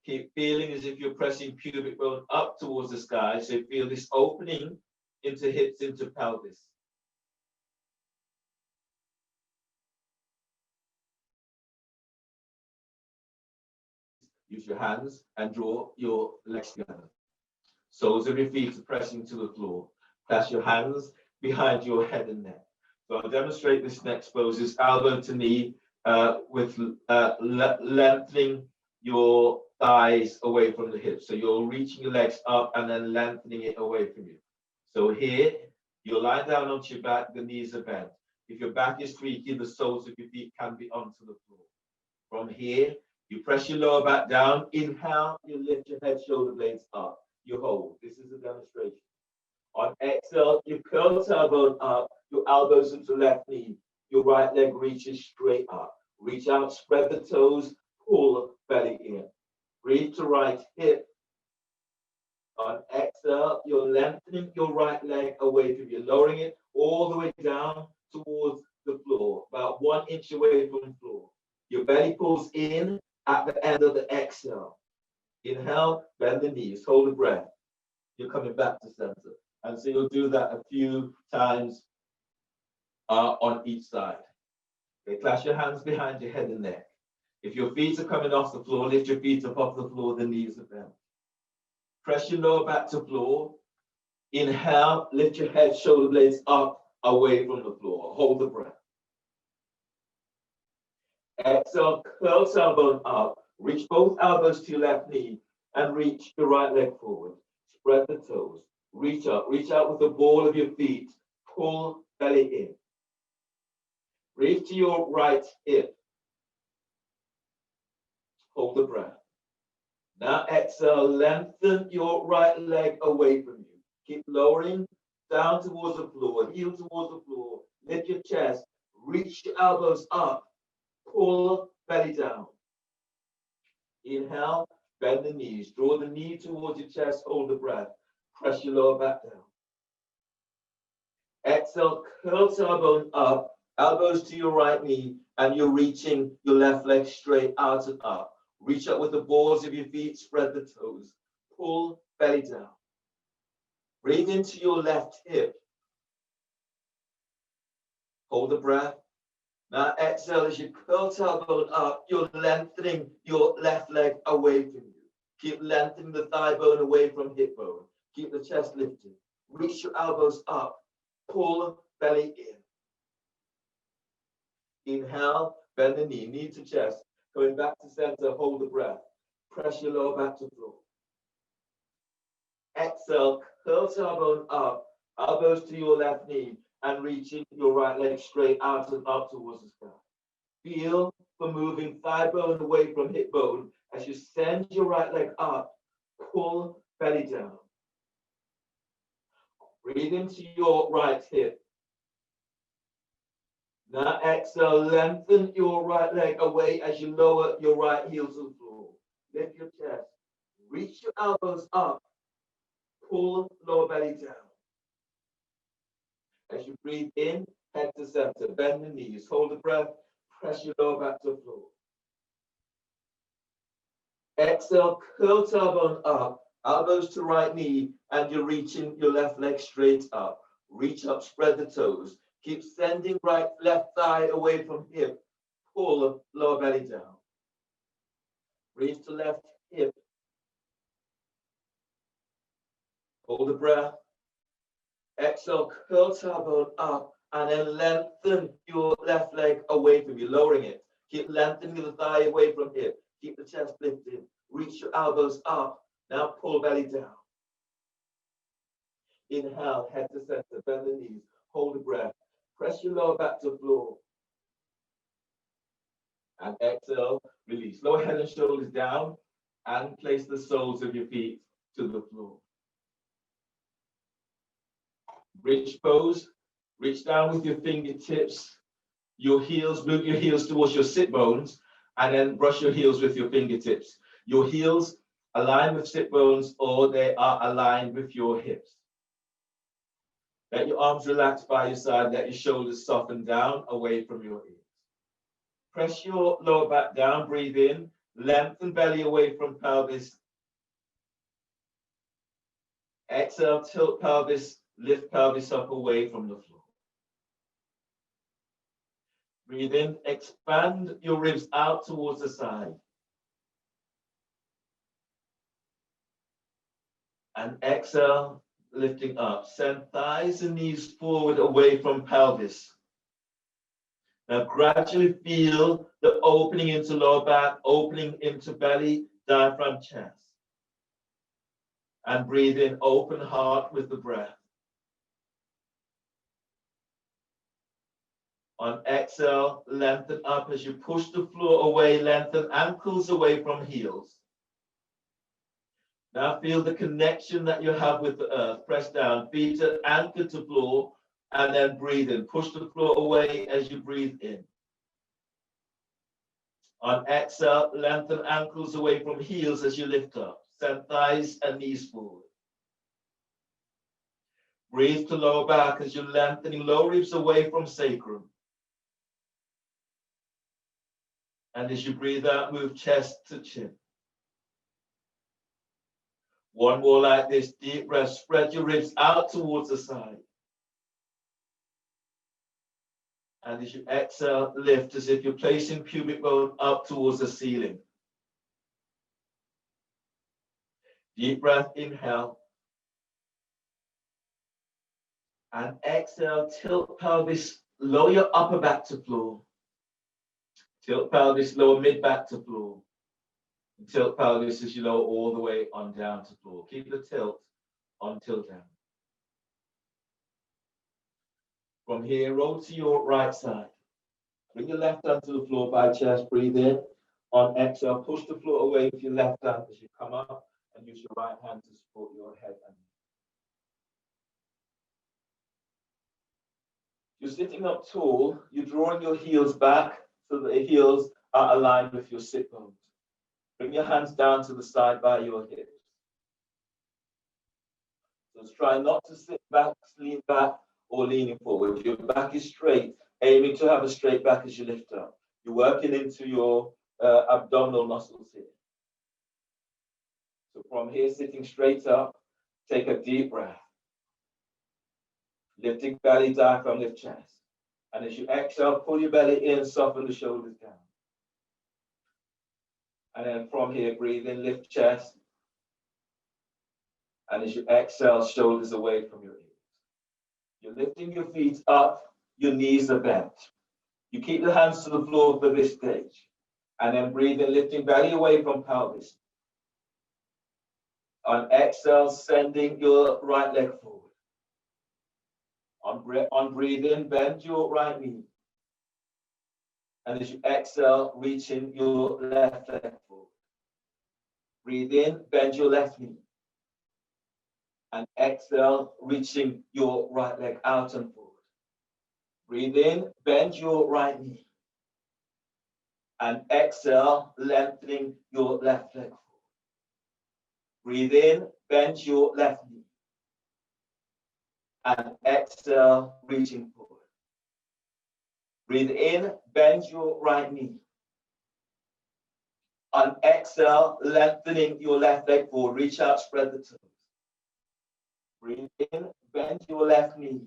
Speaker 1: Keep feeling as if you're pressing pubic bone up towards the sky. So you feel this opening into hips, into pelvis. Use your hands and draw your legs together. Soles of your feet are pressing to the floor. Place your hands behind your head and neck. So I'll demonstrate this next pose. Is elbow to knee with lengthening your thighs away from the hips. So you're reaching your legs up and then lengthening it away from you. So here, you're lying down onto your back, the knees are bent. If your back is tweaking, the soles of your feet can be onto the floor. From here, you press your lower back down. Inhale, you lift your head, shoulder blades up. You hold. This is a demonstration. On exhale, you curl tailbone up, your elbows into left knee. Your right leg reaches straight up. Reach out, spread the toes, pull belly in. Breathe to right hip. On exhale, you're lengthening your right leg away from you, lowering it all the way down towards the floor, about 1 inch away from the floor. Your belly pulls in at the end of the exhale. Inhale, bend the knees, hold the breath. You're coming back to center. And so you'll do that a few times on each side. Okay, clasp your hands behind your head and neck. If your feet are coming off the floor, lift your feet up off the floor, the knees are bent. Press your lower back to floor. Inhale, lift your head, shoulder blades up, away from the floor. Hold the breath. Exhale, curl tailbone up. Reach both elbows to your left knee and reach your right leg forward. Spread the toes. Reach up. Reach out with the ball of your feet. Pull belly in. Breathe to your right hip. Hold the breath. Now exhale, lengthen your right leg away from you. Keep lowering down towards the floor, heel towards the floor. Lift your chest. Reach your elbows up. Pull belly down. Inhale, bend the knees. Draw the knee towards your chest. Hold the breath. Press your lower back down. Exhale, curl tailbone up. Elbows to your right knee. And you're reaching your left leg straight out and up. Reach up with the balls of your feet. Spread the toes. Pull belly down. Breathe into your left hip. Hold the breath. Now exhale as you curl tailbone up, you're lengthening your left leg away from you. Keep lengthening the thigh bone away from hip bone. Keep the chest lifted. Reach your elbows up. Pull belly in. Inhale, bend the knee, knee to chest. Going back to center, hold the breath. Press your lower back to floor. Exhale, curl tailbone up, elbows to your left knee, and reaching your right leg straight out and up towards the sky. Feel for moving thigh bone away from hip bone as you send your right leg up, pull belly down. Breathe into your right hip. Now exhale, lengthen your right leg away as you lower your right heel to the floor. Lift your chest. Reach your elbows up. Pull lower belly down. As you breathe in, head to center. Bend the knees. Hold the breath. Press your lower back to the floor. Exhale, curl tailbone up. Elbows to right knee. And you're reaching your left leg straight up. Reach up, spread the toes. Keep sending left thigh away from hip. Pull lower belly down. Breathe to left hip. Hold the breath. Exhale, curl tailbone up, and then lengthen your left leg away from you, lowering it. Keep lengthening the thigh away from hip. Keep the chest lifted. Reach your elbows up. Now pull belly down. Inhale, head to center, bend the knees. Hold the breath. Press your lower back to the floor. And exhale, release. Lower head and shoulders down, and place the soles of your feet to the floor. Bridge pose. Reach down with your fingertips. Your heels, move your heels towards your sit bones, and then brush your heels with your fingertips. Your heels align with sit bones, or they are aligned with your hips. Let your arms relax by your side. Let your shoulders soften down away from your ears. Press your lower back down. Breathe in. Lengthen belly away from pelvis. Exhale, tilt pelvis. Lift pelvis up away from the floor. Breathe in. Expand your ribs out towards the side. And exhale, lifting up. Send thighs and knees forward away from pelvis. Now gradually feel the opening into lower back, opening into belly, diaphragm, chest. And breathe in, open heart with the breath. On exhale, lengthen up as you push the floor away, lengthen ankles away from heels. Now feel the connection that you have with the earth. Press down, feet are anchored to floor, and then breathe in. Push the floor away as you breathe in. On exhale, lengthen ankles away from heels as you lift up. Send thighs and knees forward. Breathe to lower back as you're lengthening lower ribs away from sacrum. And as you breathe out, move chest to chin. One more like this, deep breath. Spread your ribs out towards the side. And as you exhale, lift as if you're placing pubic bone up towards the ceiling. Deep breath, inhale. And exhale, tilt pelvis, lower your upper back to floor. Tilt pelvis, lower mid back to floor. And tilt pelvis as you lower all the way on down to floor. Keep the tilt until down. From here, roll to your right side. Bring your left hand to the floor by chest, breathe in. On exhale, push the floor away with your left hand as you come up and use your right hand to support your head and neck. You're sitting up tall, you're drawing your heels back so that the heels are aligned with your sit bones. Bring your hands down to the side by your hips. So try not to sit back, lean back, or leaning forward. Your back is straight, aiming to have a straight back as you lift up. You're working into your abdominal muscles here. So from here, sitting straight up, take a deep breath. Lifting belly, diaphragm, lift chest. And as you exhale, pull your belly in, soften the shoulders down. And then from here, breathe in, lift chest. And as you exhale, shoulders away from your ears. You're lifting your feet up, your knees are bent. You keep the hands to the floor for this stage. And then breathe in, lifting belly away from pelvis. On exhale, sending your right leg forward. On breathe in, bend your right knee. And as you exhale, reaching your left leg forward. Breathe in, bend your left knee. And exhale, reaching your right leg out and forward. Breathe in, bend your right knee. And exhale, lengthening your left leg forward. Breathe in, bend your left knee. And exhale, reaching forward. Breathe in, bend your right knee. On exhale, lengthening your left leg forward. Reach out, spread the toes. Breathe in, bend your left knee.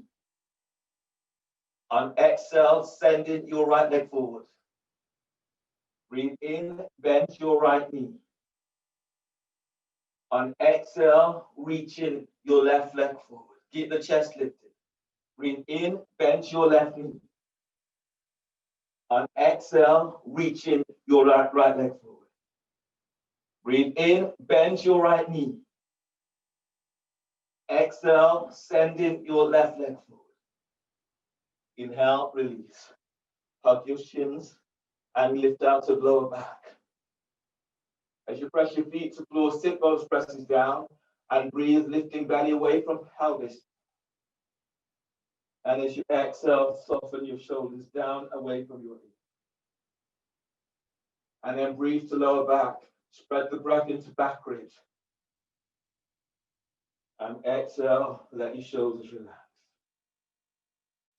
Speaker 1: On exhale, sending your right leg forward. Breathe in, bend your right knee. On exhale, reaching your left leg forward. Keep the chest lifted. Breathe in, bend your left knee. On exhale, reaching your right leg forward. Breathe in, bend your right knee. Exhale, sending your left leg forward. Inhale, release. Hug your shins and lift out to lower back. As you press your feet to floor, sit bones presses down and breathe, lifting belly away from pelvis. And as you exhale, soften your shoulders down away from your ears. And then breathe to lower back. Spread the breath into back ribs. And exhale, let your shoulders relax.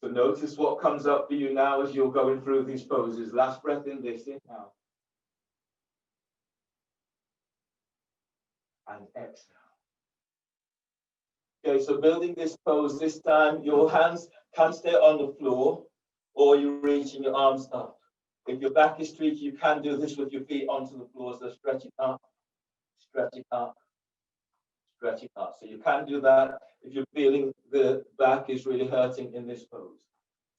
Speaker 1: So notice what comes up for you now as you're going through these poses. Last breath in this, inhale. And exhale. Okay, so building this pose, this time your hands can stay on the floor or you're reaching your arms up. If your back is streaky, you can do this with your feet onto the floor. So stretch it up, stretch it up, stretch it up. So you can do that if you're feeling the back is really hurting in this pose.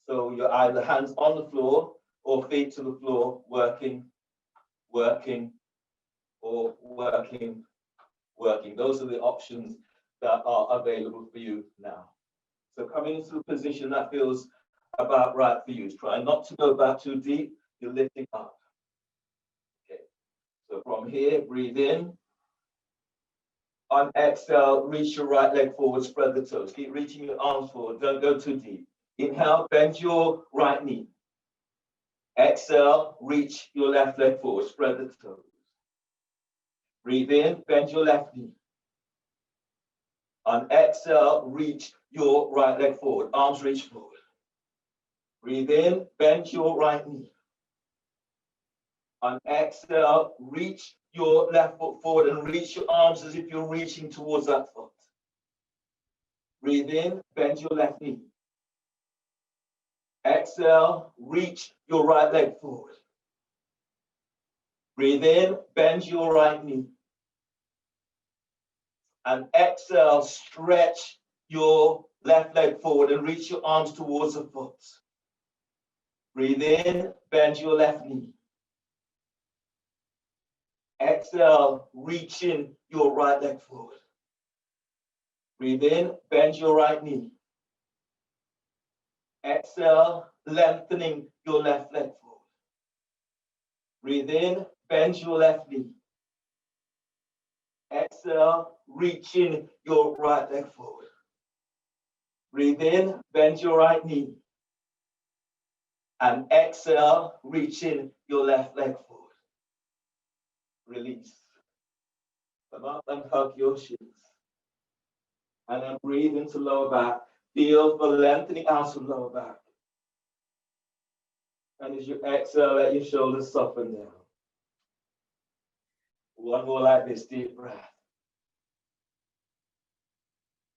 Speaker 1: So you're either hands on the floor or feet to the floor, working, working, or working, working. Those are the options that are available for you now. So coming into a position that feels about right for you. Try not to go back too deep. You're lifting up. Okay. So from here, breathe in. On exhale, reach your right leg forward, spread the toes. Keep reaching your arms forward. Don't go too deep. Inhale, bend your right knee. Exhale, reach your left leg forward, spread the toes. Breathe in, bend your left knee. On exhale, reach your right leg forward, arms reach forward. Breathe in, bend your right knee. On exhale, reach your left foot forward and reach your arms as if you're reaching towards that foot. Breathe in, bend your left knee. Exhale, reach your right leg forward. Breathe in, bend your right knee. And exhale, stretch your left leg forward and reach your arms towards the foot. Breathe in, bend your left knee. Exhale, reaching your right leg forward. Breathe in, bend your right knee. Exhale, lengthening your left leg forward. Breathe in, bend your left knee. Exhale, reaching your right leg forward. Breathe in, bend your right knee. And exhale, reaching your left leg forward. Release. Come up and hug your shins. And then breathe into lower back. Feel the lengthening out of lower back. And as you exhale, let your shoulders soften down. One more like this, deep breath.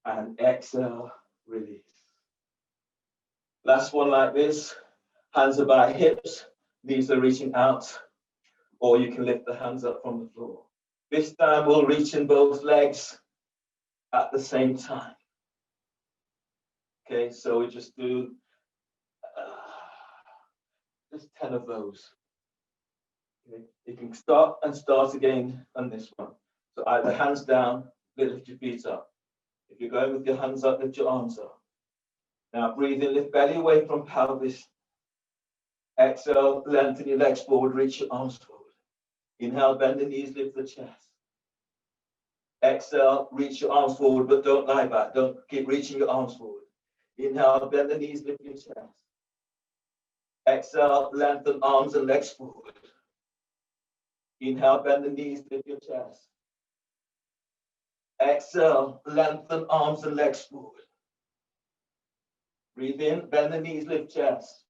Speaker 1: And exhale, release. Last one like this. Hands are by hips, knees are reaching out, or you can lift the hands up from the floor. This time we'll reach in both legs at the same time. Okay, so we just do just 10 of those. Okay. You can start again on this one. So either hands down, lift your feet up. If you're going with your hands up, lift your arms up. Now breathe in, lift belly away from pelvis. Exhale, lengthen your legs forward, reach your arms forward. Inhale, bend the knees, lift the chest. Exhale, reach your arms forward, but don't lie back. Don't keep reaching your arms forward. Inhale, bend the knees, lift your chest. Exhale, lengthen arms and legs forward. Inhale, bend the knees, lift your chest. Exhale, lengthen arms and legs forward. Breathe in, bend the knees, lift chest.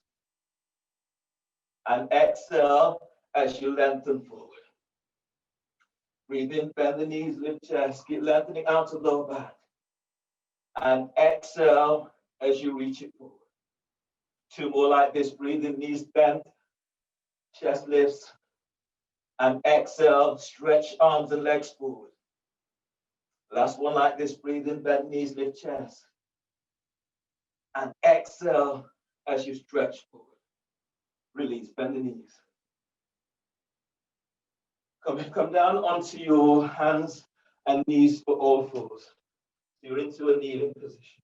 Speaker 1: And exhale as you lengthen forward. Breathe in, bend the knees, lift chest. Keep lengthening out of lower back. And exhale as you reach it forward. Two more like this. Breathe in, knees bent, chest lifts. And exhale, stretch arms and legs forward. Last one like this. Breathe in, bend knees, lift chest. And exhale as you stretch forward. Release, bend the knees. Come down onto your hands and knees for all fours. You're into a kneeling position.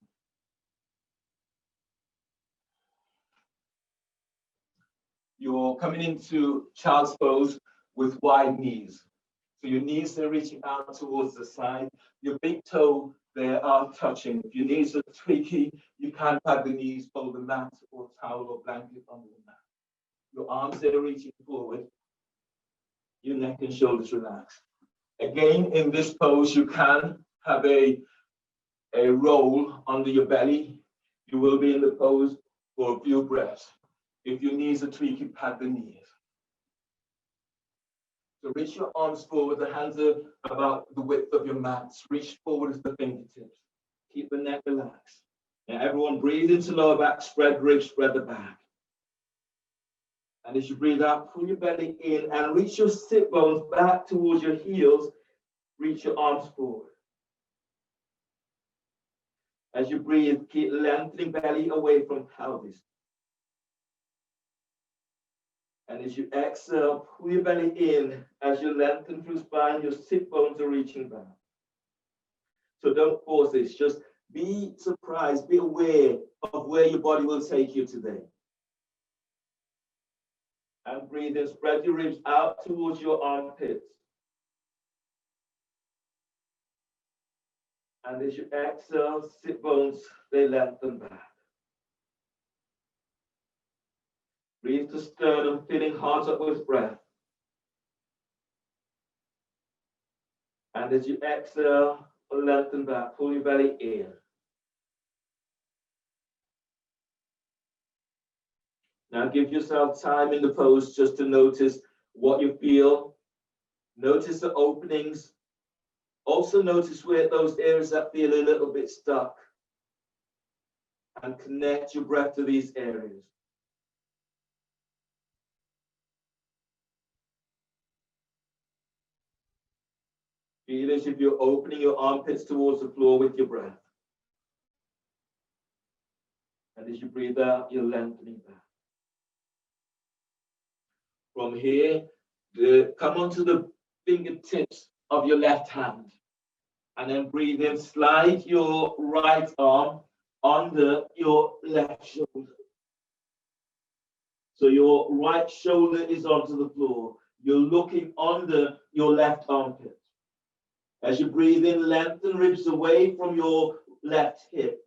Speaker 1: You're coming into child's pose with wide knees. So your knees are reaching out towards the side. Your big toe there are touching. If your knees are tweaky, you can pad the knees, fold the mat or towel or blanket under the mat. Your arms are reaching forward. Your neck and shoulders relax. Again, in this pose, you can have a roll under your belly. You will be in the pose for a few breaths. If your knees are tweaky, pad the knees. So reach your arms forward. The hands are about the width of your mats. Reach forward as the fingertips. Keep the neck relaxed. Now everyone breathe into lower back, spread ribs, spread the back. And as you breathe out, pull your belly in and reach your sit bones back towards your heels. Reach your arms forward. As you breathe, keep lengthening belly away from pelvis. And as you exhale, pull your belly in. As you lengthen through spine, your sit bones are reaching back. So don't force this. Just Be surprised, be aware of where your body will take you today. And breathe in, spread your ribs out towards your armpits. And as you exhale, sit bones, they lengthen back. Breathe to sternum, filling heart up with breath. And as you exhale, lengthen back, pull your belly in. Now give yourself time in the pose just to notice what you feel. Notice the openings. Also notice where those areas that feel a little bit stuck. And connect your breath to these areas. Feel as if you're opening your armpits towards the floor with your breath. And as you breathe out, you're lengthening back. From here, come onto the fingertips of your left hand. And then breathe in, slide your right arm under your left shoulder. So your right shoulder is onto the floor. You're looking under your left armpit. As you breathe in, lengthen ribs away from your left hip.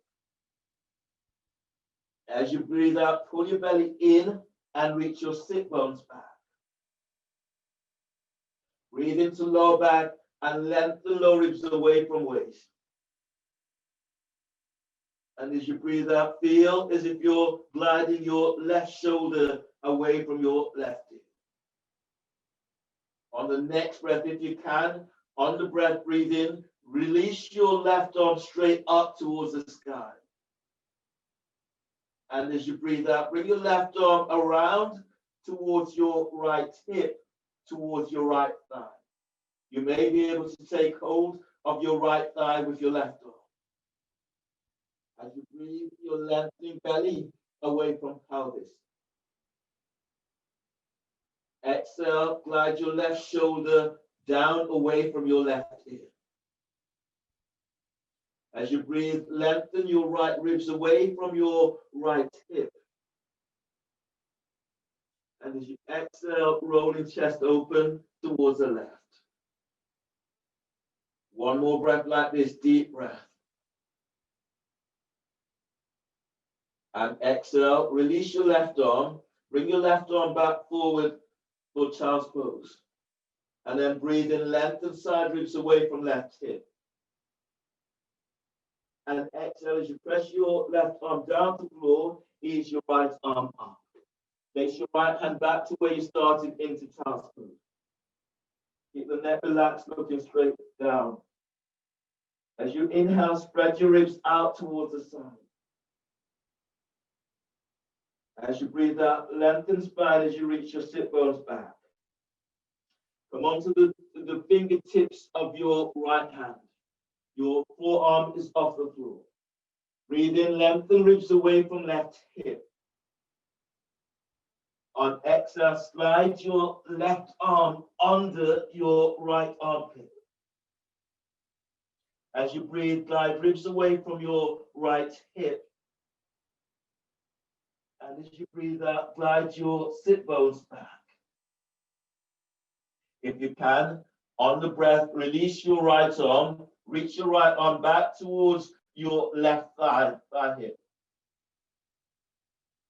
Speaker 1: As you breathe out, pull your belly in and reach your sit bones back. Breathe into lower back and lengthen lower ribs away from waist. And as you breathe out, feel as if you're gliding your left shoulder away from your left hip. On the next breath, if you can, on the breath, breathe in, release your left arm straight up towards the sky. And as you breathe out, bring your left arm around towards your right hip, towards your right thigh. You may be able to take hold of your right thigh with your left arm. As you breathe, you're lengthening belly away from pelvis. Exhale, glide your left shoulder down away from your left ear. As you breathe, lengthen your right ribs away from your right hip. And as you exhale, rolling chest open towards the left. One more breath like this, deep breath. And exhale, release your left arm. Bring your left arm back forward for child's pose. And then breathe in, lengthen side ribs away from left hip. And exhale as you press your left arm down to the floor, ease your right arm up. Place your right hand back to where you started into child's pose. Keep the neck relaxed, looking straight down. As you inhale, spread your ribs out towards the side. As you breathe out, lengthen spine as you reach your sit bones back. Come onto the fingertips of your right hand. Your forearm is off the floor. Breathe in, lengthen ribs away from left hip. On exhale, slide your left arm under your right armpit. As you breathe, glide ribs away from your right hip. And as you breathe out, glide your sit bones back. If you can, on the breath, release your right arm, reach your right arm back towards your left thigh hip.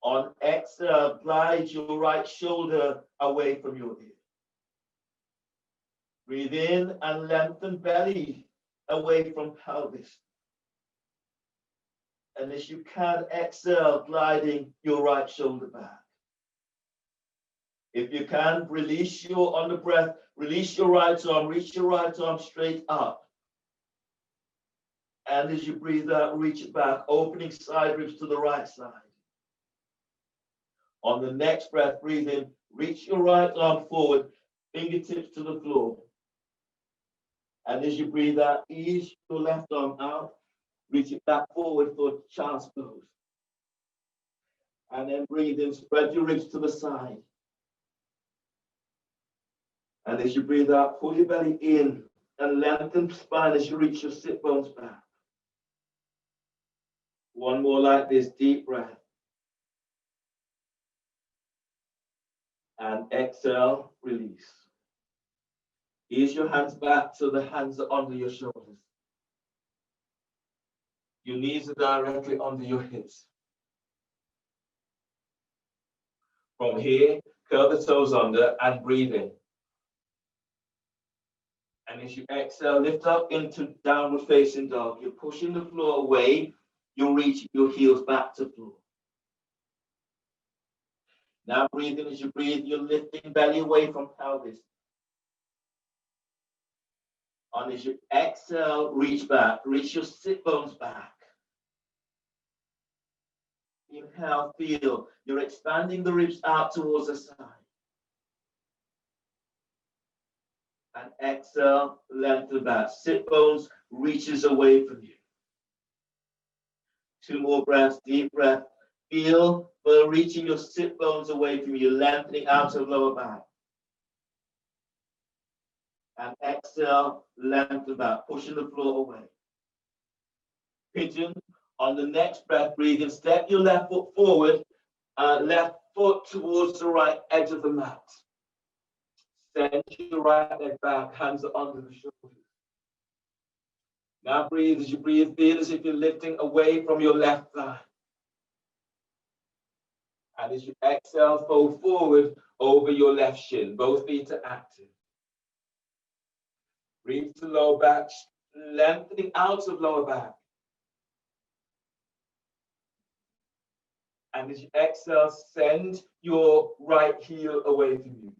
Speaker 1: On exhale, glide your right shoulder away from your ear. Breathe in and lengthen belly away from pelvis. And as you can, exhale, gliding your right shoulder back. If you can, release on the breath, release your right arm, reach your right arm straight up. And as you breathe out, reach it back, opening side ribs to the right side. On the next breath, breathe in, reach your right arm forward, fingertips to the floor. And as you breathe out, ease your left arm out, reach it back forward for child's pose. And then breathe in, spread your ribs to the side. And as you breathe out, pull your belly in and lengthen spine as you reach your sit bones back. One more like this, deep breath. And exhale, release. Ease your hands back so the hands are under your shoulders. Your knees are directly under your hips. From here, curl the toes under and breathe in. And as you exhale, lift up into downward facing dog. You're pushing the floor away. You're reaching your heels back to floor. Now breathe in. As you breathe, you're lifting belly away from pelvis. And as you exhale, reach back. Reach your sit bones back. Inhale, feel. You're expanding the ribs out towards the side. And exhale, lengthen back. Sit bones reaches away from you. 2 more breaths, deep breath. Feel for reaching your sit bones away from you, lengthening out of lower back. And exhale, lengthen back, pushing the floor away. Pigeon. On the next breath, breathe in. Step your left foot forward, left foot towards the right edge of the mat. Send your right leg back, hands are under the shoulders. Now breathe. As you breathe, feel as if you're lifting away from your left thigh. And as you exhale, fold forward over your left shin. Both feet are active. Breathe to lower back, lengthening out of lower back. And as you exhale, send your right heel away from you.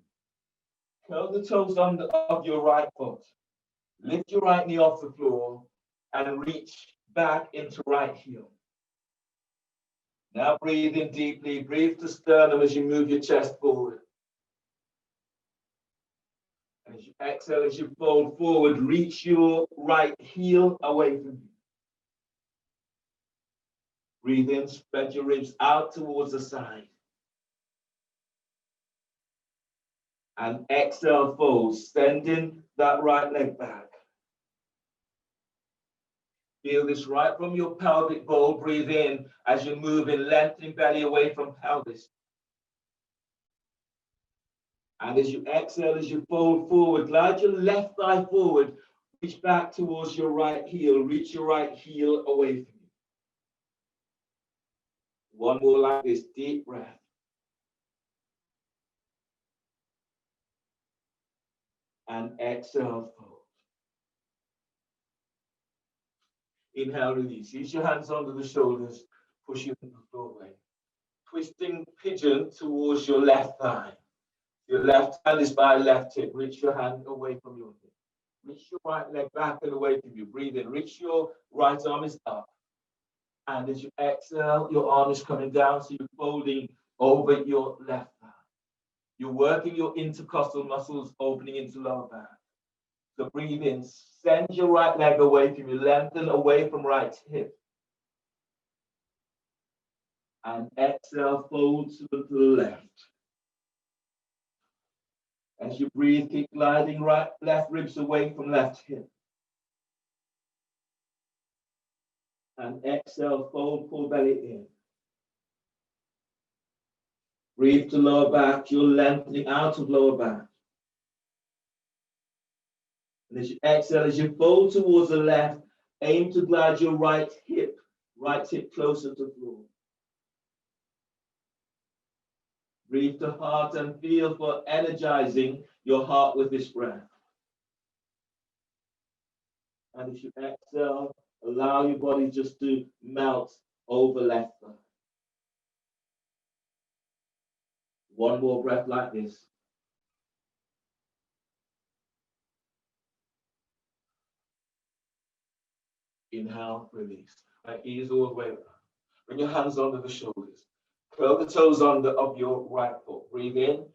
Speaker 1: Curl the toes under of your right foot. Lift your right knee off the floor and reach back into right heel. Now breathe in deeply. Breathe to sternum as you move your chest forward. And as you exhale, as you fold forward, reach your right heel away from you. Breathe in, spread your ribs out towards the side. And exhale, fold, sending that right leg back. Feel this right from your pelvic bowl. Breathe in as you move in, lengthening belly away from pelvis. And as you exhale, as you fold forward, glide your left thigh forward, reach back towards your right heel, reach your right heel away from you. One more like this, deep breath. And exhale, fold. Inhale, release. Use your hands under the shoulders, push you into the doorway. Twisting pigeon towards your left thigh. Your left hand is by left hip. Reach your hand away from your hip. Reach your right leg back and away from you. Breathe in. Reach your right arm is up. And as you exhale, your arm is coming down, so you're folding over your left thigh. You're working your intercostal muscles, opening into lower back. So breathe in. Send your right leg away from you. Lengthen away from right hip. And exhale, fold to the left. As you breathe, keep gliding left ribs away from left hip. And exhale, fold, pull belly in. Breathe to lower back. You're lengthening out of lower back. And as you exhale, as you fold towards the left, aim to glide your right hip closer to floor. Breathe to heart and feel for energizing your heart with this breath. And as you exhale, allow your body just to melt over left thigh. One more breath like this. Inhale, release. And ease all the way around. Bring your hands under the shoulders. Curl the toes under of your right foot. Breathe in.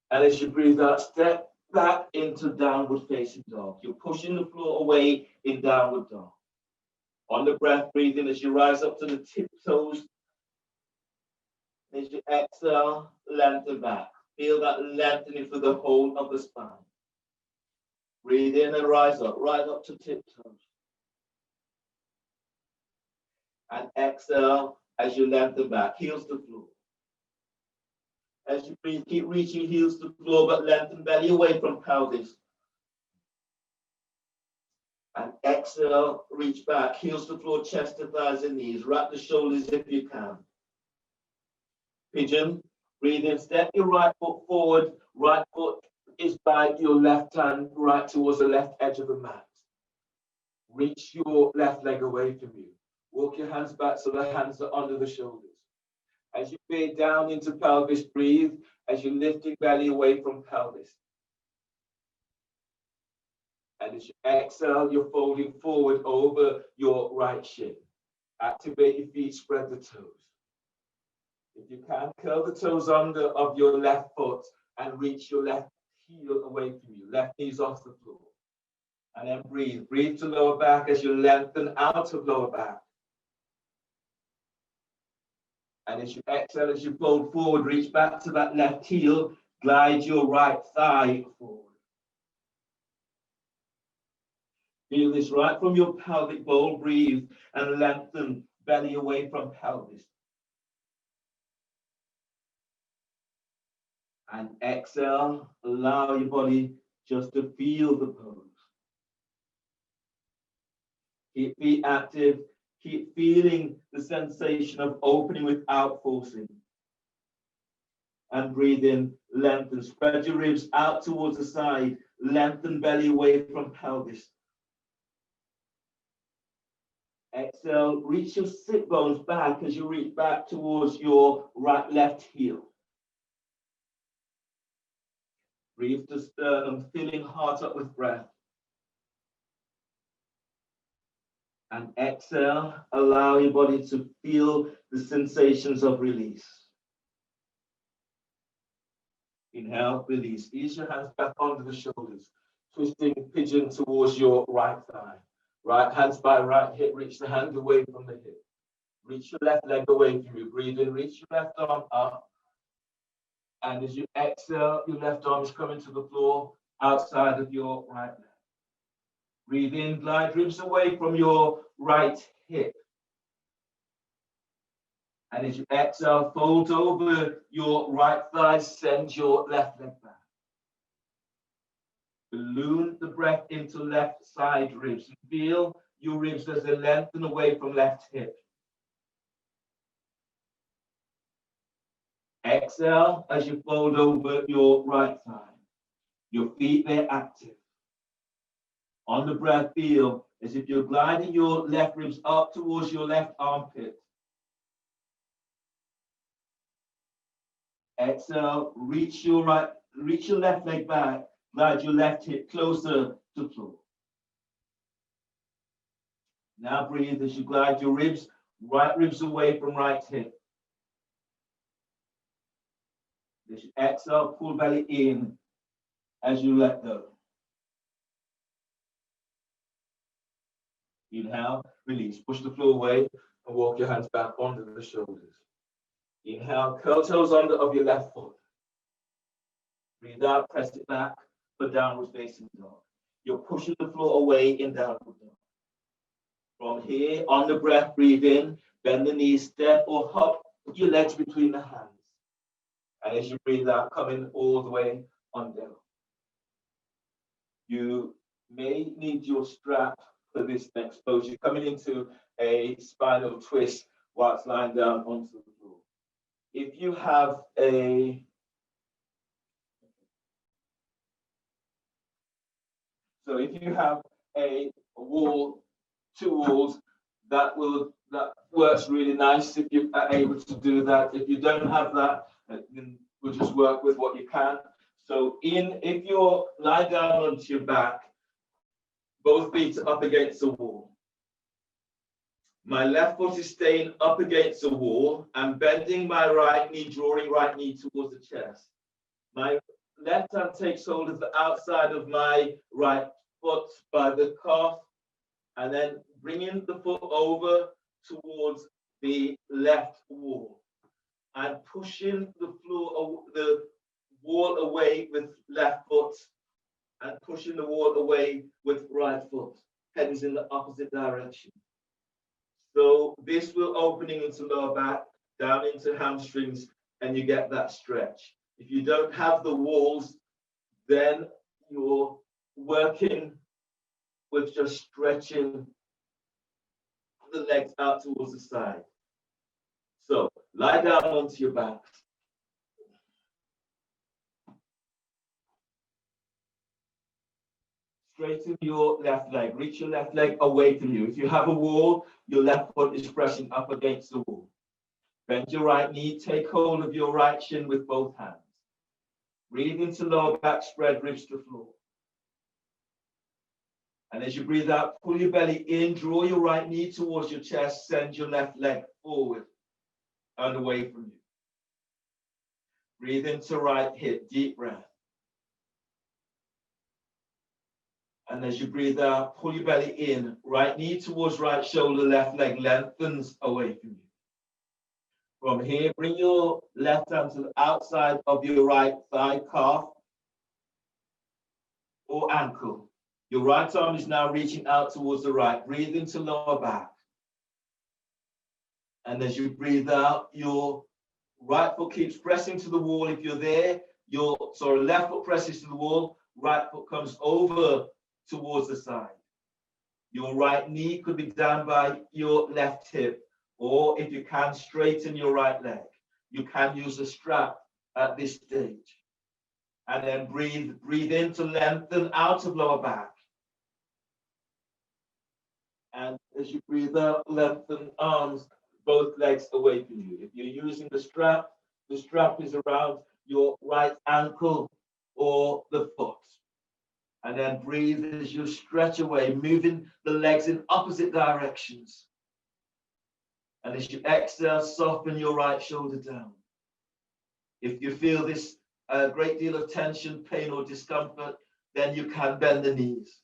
Speaker 1: And as you breathe out, step back into downward facing dog. You're pushing the floor away in downward dog. On the breath, breathe in as you rise up to the tiptoes. As you exhale, lengthen back. Feel that lengthening for the whole of the spine. Breathe in and rise up, right up to tiptoes.
Speaker 2: And exhale as you lengthen back, heels to floor. As you breathe, keep reaching heels to floor, but lengthen belly away from pelvis. And exhale, reach back, heels to floor, chest to thighs and knees. Wrap the shoulders if you can. Pigeon, breathe in, step your right foot forward. Right foot is by your left hand, right towards the left edge of the mat. Reach your left leg away from you. Walk your hands back so the hands are under the shoulders. As you fade down into pelvis, breathe as you're lifting belly away from pelvis. And as you exhale, you're folding forward over your right shin. Activate your feet, spread the toes. If you can, curl the toes under of your left foot and reach your left heel away from you. Left knee's off the floor. And then breathe. Breathe to lower back as you lengthen out of lower back. And as you exhale, as you fold forward, reach back to that left heel. Glide your right thigh forward. Feel this right from your pelvic bowl. Breathe and lengthen belly away from pelvis. And exhale, allow your body just to feel the pose. Keep feet active. Keep feeling the sensation of opening without forcing. And breathe in, lengthen. Spread your ribs out towards the side. Lengthen belly away from pelvis. Exhale, reach your sit bones back as you reach back towards your left heel. Breathe to sternum, filling heart up with breath. And exhale, allow your body to feel the sensations of release. Inhale, release. Ease your hands back onto the shoulders, twisting pigeon towards your right thigh. Right hands by right hip, reach the hand away from the hip. Reach your left leg away from you. Breathe in, reach your left arm up. And as you exhale, your left arm is coming to the floor outside of your right leg. Breathe in, glide ribs away from your right hip. And as you exhale, fold over your right thigh, send your left leg back. Balloon the breath into left side ribs. Feel your ribs as they lengthen away from left hip. Exhale as you fold over your right thigh. Your feet, they're active. On the breath, feel as if you're gliding your left ribs up towards your left armpit. Exhale, reach your left leg back. Glide your left hip closer to floor. Now breathe as you glide your ribs, right ribs away from right hip. As you exhale, pull belly in as you let go. Inhale, release. Push the floor away and walk your hands back onto the shoulders. Inhale, curl toes under of your left foot. Breathe out, press it back for downward facing dog. You're pushing the floor away in downward dog. From here, on the breath, breathe in, bend the knees, step or hop your legs between the hands. And as you breathe out, coming all the way on down. You may need your strap for this next pose. You're coming into a spinal twist whilst lying down onto the floor. If you have a wall, two walls, that works really nice if you are able to do that. If you don't have that, then we'll just work with what you can. So if you're lying down onto your back, both feet are up against the wall. My left foot is staying up against the wall. I'm bending my right knee, drawing right knee towards the chest. My left hand takes hold of the outside of my right foot by the calf, and then bringing the foot over towards the left wall. I'm pushing the wall away with left foot and pushing the wall away with right foot. Head is in the opposite direction. So this will opening into lower back, down into hamstrings, and you get that stretch. If you don't have the walls, then you're working with just stretching the legs out towards the side. So lie down onto your back. Straighten your left leg. Reach your left leg away from you. If you have a wall, your left foot is pressing up against the wall. Bend your right knee. Take hold of your right shin with both hands. Breathe into lower back, spread ribs to floor. And as you breathe out, pull your belly in, draw your right knee towards your chest, send your left leg forward and away from you. Breathe into right hip, deep breath. And as you breathe out, pull your belly in, right knee towards right shoulder, left leg lengthens away from you. From here, bring your left hand to the outside of your right thigh, calf, or ankle. Your right arm is now reaching out towards the right. Breathe into lower back. And as you breathe out, your right foot keeps pressing to the wall. If you're there, your left foot presses to the wall, right foot comes over towards the side. Your right knee could be down by your left hip, or if you can, straighten your right leg. You can use a strap at this stage. And then breathe in to lengthen out of lower back. And as you breathe out, lengthen arms, both legs away from you. If you're using the strap is around your right ankle or the foot. And then breathe as you stretch away, moving the legs in opposite directions. And as you exhale, soften your right shoulder down. If you feel this great deal of tension, pain, or discomfort, then you can bend the knees.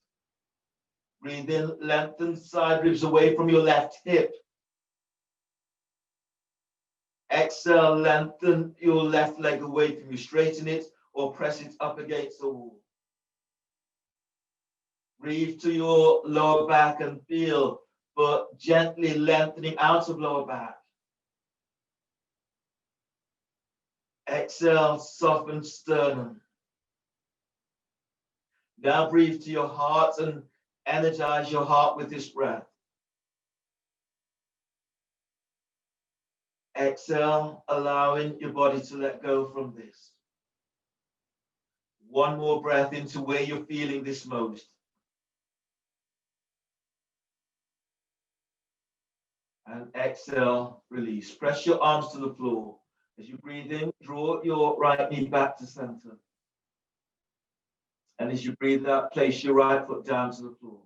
Speaker 2: Breathe in, lengthen side ribs away from your left hip. Exhale, lengthen your left leg away from you. Straighten it or press it up against the wall. Breathe to your lower back and feel, but gently lengthening out of lower back. Exhale, soften sternum. Now breathe to your heart and energize your heart with this breath. Exhale, allowing your body to let go from this. One more breath into where you're feeling this most. And exhale, release. Press your arms to the floor. As you breathe in, draw your right knee back to center. And as you breathe out, place your right foot down to the floor.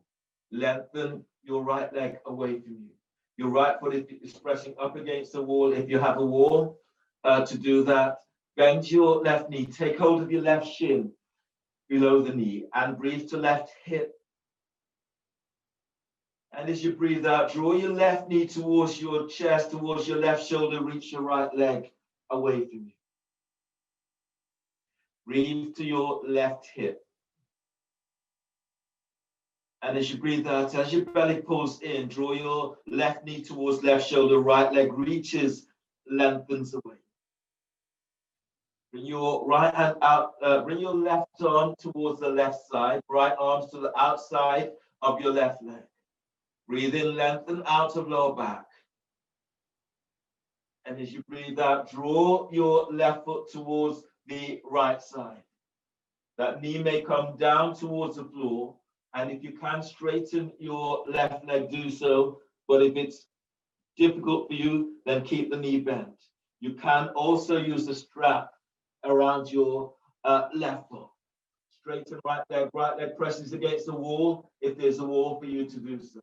Speaker 2: Lengthen your right leg away from you. Your right foot is pressing up against the wall. If you have a wall, to do that, bend your left knee. Take hold of your left shin below the knee and breathe to left hip. And as you breathe out, draw your left knee towards your chest, towards your left shoulder, reach your right leg away from you. Breathe to your left hip. And as you breathe out, as your belly pulls in, draw your left knee towards left shoulder, right leg reaches, lengthens away. Bring your right hand out, bring your left arm towards the left side, right arms to the outside of your left leg. Breathe in, lengthen out of lower back. And as you breathe out, draw your left foot towards the right side. That knee may come down towards the floor. And if you can straighten your left leg, do so. But if it's difficult for you, then keep the knee bent. You can also use the strap around your left foot. Straighten right leg presses against the wall if there's a wall for you to do so.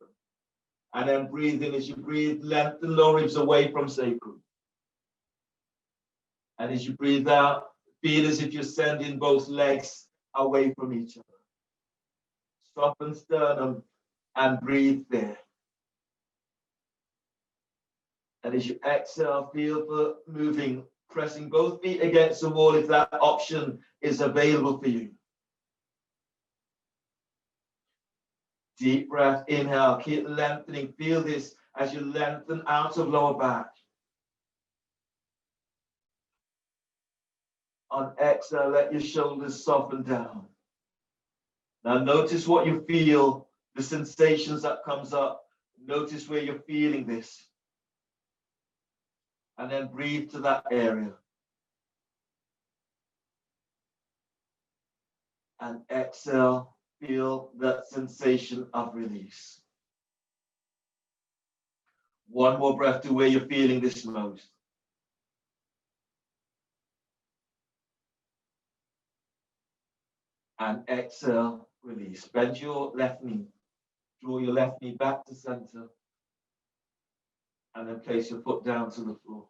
Speaker 2: And then breathe in. As you breathe, lengthen lower ribs away from sacrum. And as you breathe out, feel as if you're sending both legs away from each other. Soften sternum and breathe there. And as you exhale, feel the moving, pressing both feet against the wall if that option is available for you. Deep breath, inhale, keep lengthening. Feel this as you lengthen out of lower back. On exhale, let your shoulders soften down. Now notice what you feel, the sensations that comes up. Notice where you're feeling this. And then breathe to that area. And exhale, feel that sensation of release. One more breath to where you're feeling this most. And exhale, release. Bend your left knee. Draw your left knee back to center. And then place your foot down to the floor.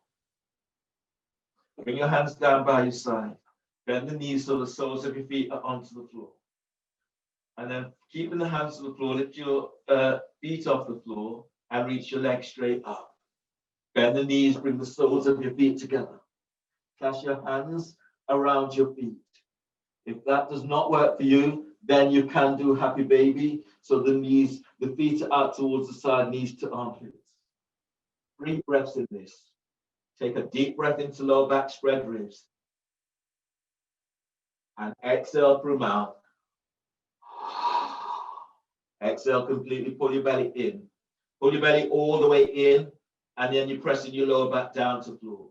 Speaker 2: Bring your hands down by your side. Bend the knees so the soles of your feet are onto the floor. And then keeping the hands to the floor, lift your feet off the floor and reach your legs straight up. Bend the knees, bring the soles of your feet together. Clasp your hands around your feet. If that does not work for you, then you can do happy baby. So the feet are out towards the side, knees to armpits. 3 breaths in this. Take a deep breath into lower back, spread ribs. And exhale through mouth. Exhale completely, pull your belly in. Pull your belly all the way in, and then you're pressing your lower back down to floor.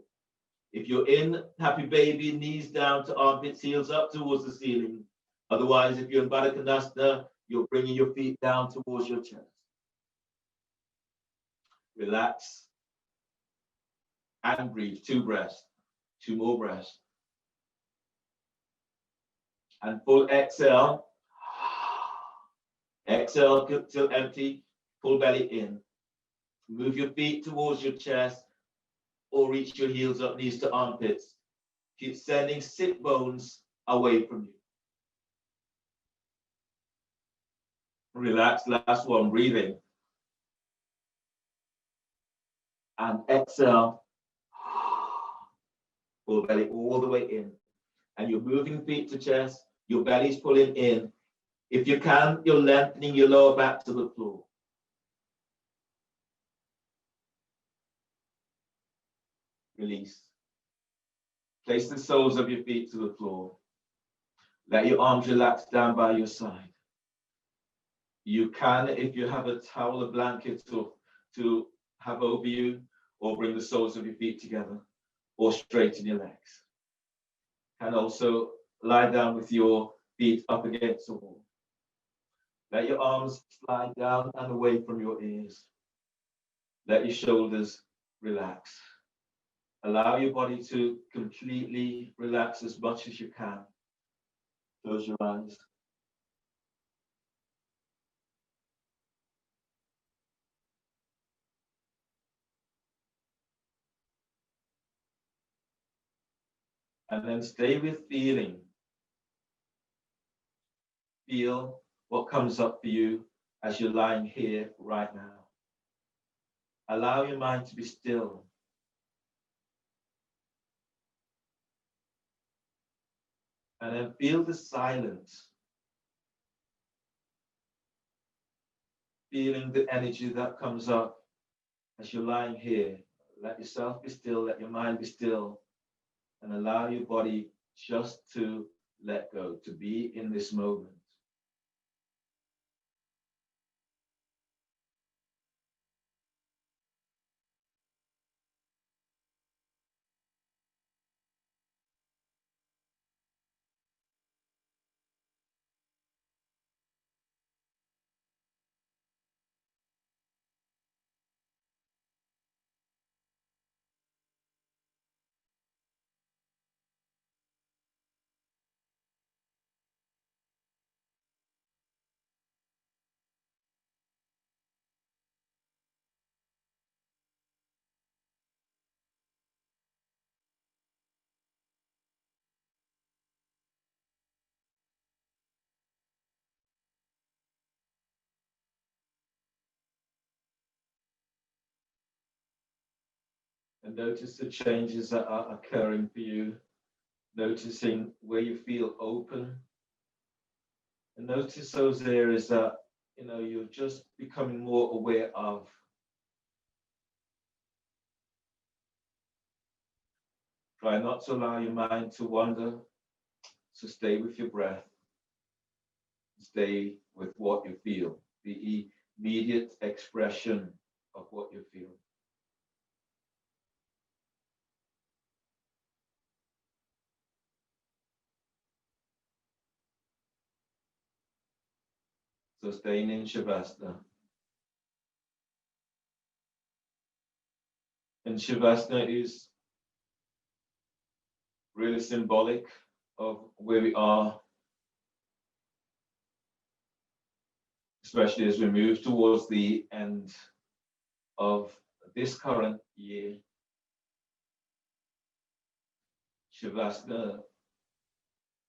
Speaker 2: If you're in happy baby, knees down to armpits, heels up towards the ceiling. Otherwise, if you're in Baddha Konasana, you're bringing your feet down towards your chest. Relax and breathe. 2 breaths. 2 more breaths. And full exhale. Exhale till empty. Pull belly in. Move your feet towards your chest or reach your heels up, knees to armpits. Keep sending sit bones away from you. Relax, last one, breathing. And exhale. Pull belly all the way in. And you're moving feet to chest, your belly's pulling in. If you can, you're lengthening your lower back to the floor. Release. Place the soles of your feet to the floor. Let your arms relax down by your side. You can, if you have a towel or blanket to have over you, or bring the soles of your feet together, or straighten your legs. And also lie down with your feet up against the wall. Let your arms slide down and away from your ears. Let your shoulders relax. Allow your body to completely relax as much as you can. Close your eyes. And then stay with feeling. Feel what comes up for you as you're lying here right now. Allow your mind to be still. And then feel the silence. Feeling the energy that comes up as you're lying here. Let yourself be still, let your mind be still, and allow your body just to let go, to be in this moment. And notice the changes that are occurring for you. Noticing where you feel open. And notice those areas that, you're just becoming more aware of.
Speaker 1: Try not to allow your mind to wander. So stay with your breath. Stay with what you feel, the immediate expression of what you feel. So staying in Shavasana. And Shavasana is really symbolic of where we are, especially as we move towards the end of this current year. Shavasana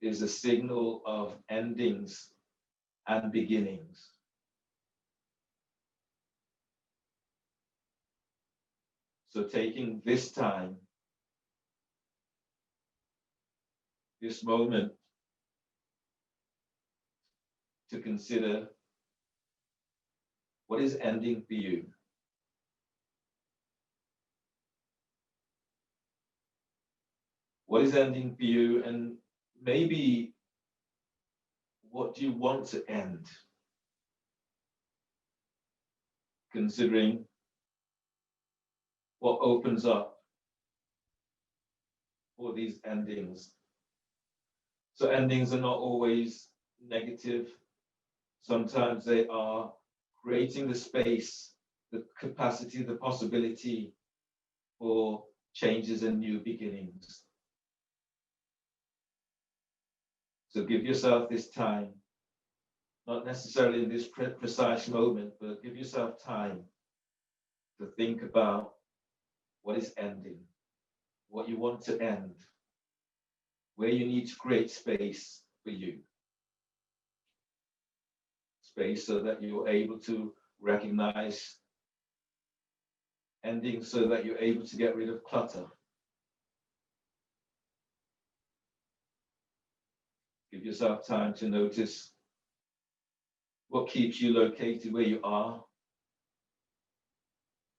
Speaker 1: is a signal of endings and beginnings. So taking this time, this moment, to consider what is ending for you. What is ending for you, and maybe what do you want to end? Considering what opens up for these endings. So endings are not always negative. Sometimes they are creating the space, the capacity, the possibility for changes and new beginnings. So give yourself this time, not necessarily in this precise moment, but give yourself time to think about what is ending, what you want to end, where you need to create space for you. Space so that you're able to recognize endings, so that you're able to get rid of clutter. Give yourself time to notice what keeps you located where you are.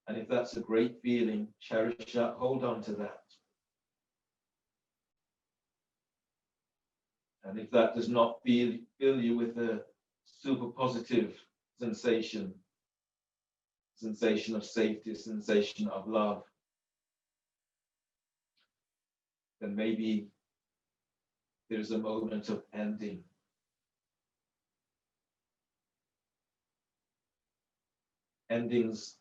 Speaker 1: And if that's a great feeling, cherish that, hold on to that. And if that does not fill you with a super positive sensation of safety, sensation of love, then maybe there's a moment of ending. Endings,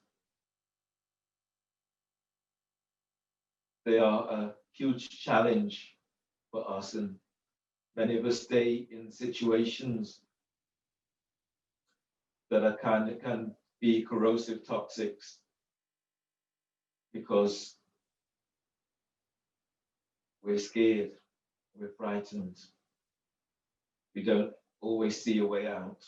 Speaker 1: they are a huge challenge for us, and many of us stay in situations that are can be corrosive, toxic, because we're scared, we're frightened, we don't always see a way out.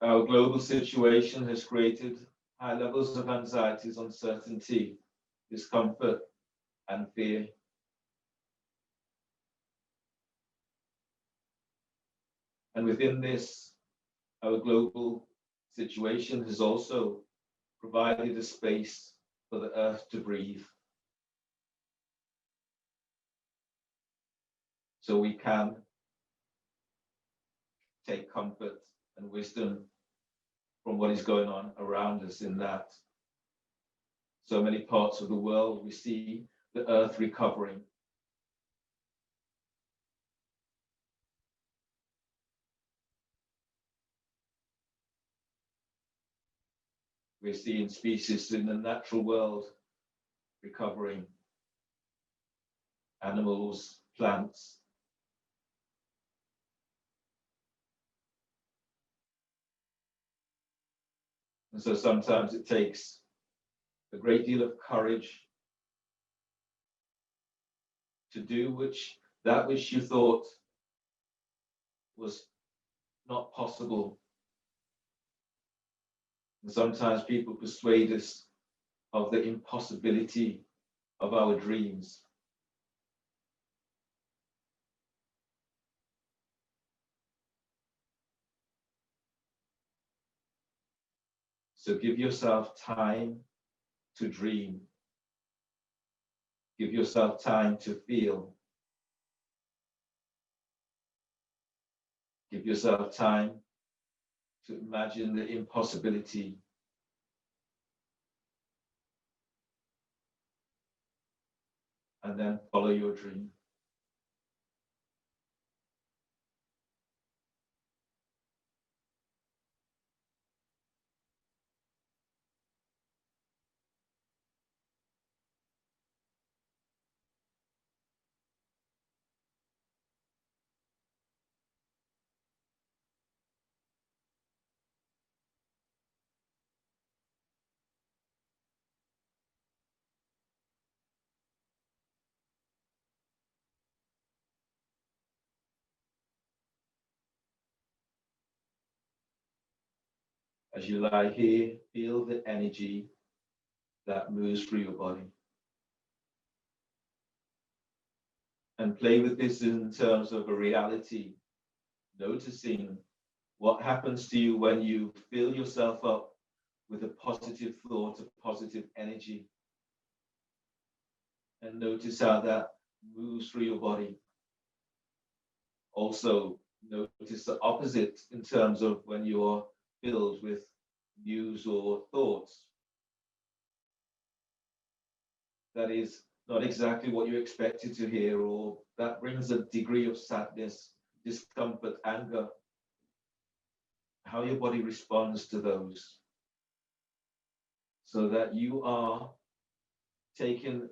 Speaker 1: Our global situation has created high levels of anxieties, uncertainty, discomfort, and fear. And within this, our global situation has also provided a space for the earth to breathe. So we can take comfort and wisdom from what is going on around us, in that so many parts of the world we see the earth recovering. We're seeing species in the natural world recovering, animals, plants. And so sometimes it takes a great deal of courage to do that which you thought was not possible. And sometimes people persuade us of the impossibility of our dreams. So give yourself time to dream. Give yourself time to feel. Give yourself time to imagine the impossibility. And then follow your dream. As you lie here, feel the energy that moves through your body. And play with this in terms of a reality, noticing what happens to you when you fill yourself up with a positive thought, a positive energy. And notice how that moves through your body. Also, notice the opposite in terms of when you're filled with news or thoughts. That is not exactly what you expected to hear, or that brings a degree of sadness, discomfort, anger. How your body responds to those, so that you are taking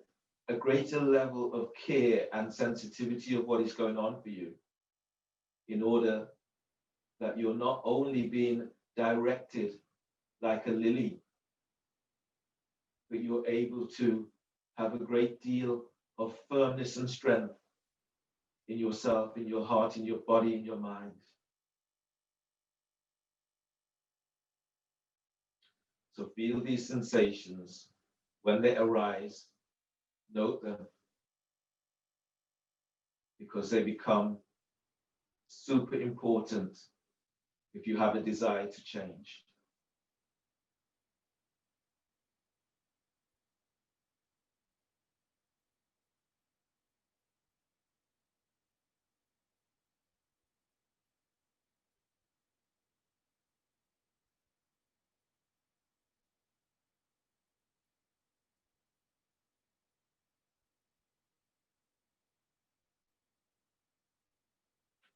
Speaker 1: a greater level of care and sensitivity of what is going on for you, in order that you're not only being directed like a lily, but you're able to have a great deal of firmness and strength in yourself, in your heart, in your body, in your mind. So feel these sensations. When they arise, note them, because they become super important if you have a desire to change.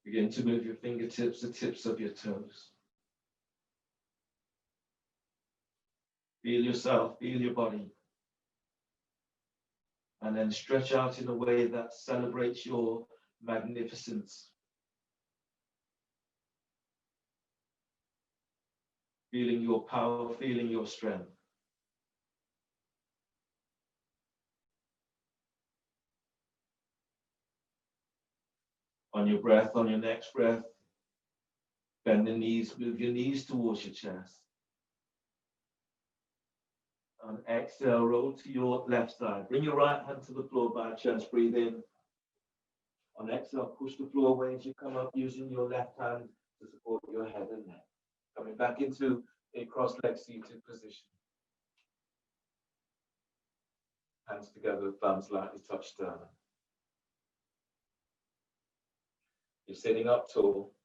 Speaker 1: Begin to move your fingertips, the tips of your toes. Feel yourself, feel your body. And then stretch out in a way that celebrates your magnificence. Feeling your power, feeling your strength. On your breath, on your next breath, bend the knees, move your knees towards your chest. On exhale, roll to your left side. Bring your right hand to the floor by chest, breathe in. On exhale, push the floor away as you come up, using your left hand to support your head and neck. Coming back into a cross-legged seated position. Hands together, thumbs lightly touch sternum. You're sitting up tall.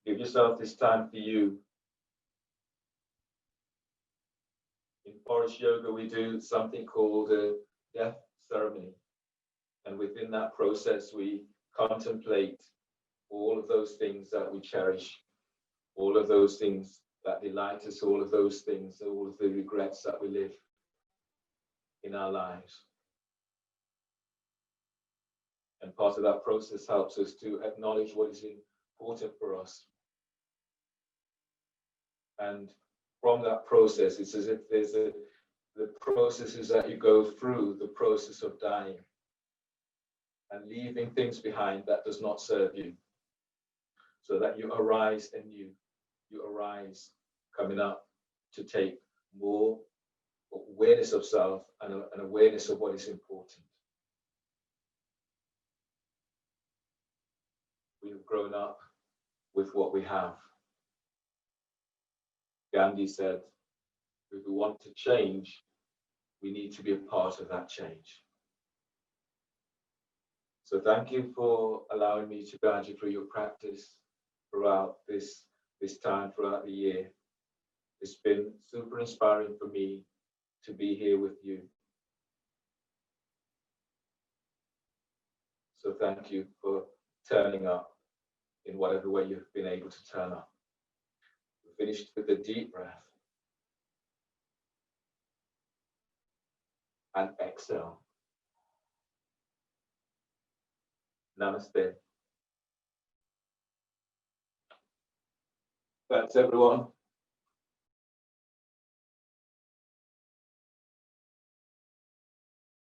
Speaker 1: Give yourself this time for you. In forest yoga, we do something called a death ceremony. And within that process, we contemplate all of those things that we cherish, all of those things that delight us, all of those things, all of the regrets that we live in our lives. And part of that process helps us to acknowledge what is important for us. And from that process, it's as if there's the processes that you go through, the process of dying and leaving things behind that does not serve you, so that you arise anew. You arise coming up to take more awareness of self and an awareness of what is important. We have grown up with what we have. Gandhi said, if we want to change, we need to be a part of that change. So thank you for allowing me to guide you through your practice throughout this time, throughout the year. It's been super inspiring for me to be here with you. So thank you for turning up in whatever way you've been able to turn up. We finished with a deep breath. And exhale. Namaste. Thanks, everyone.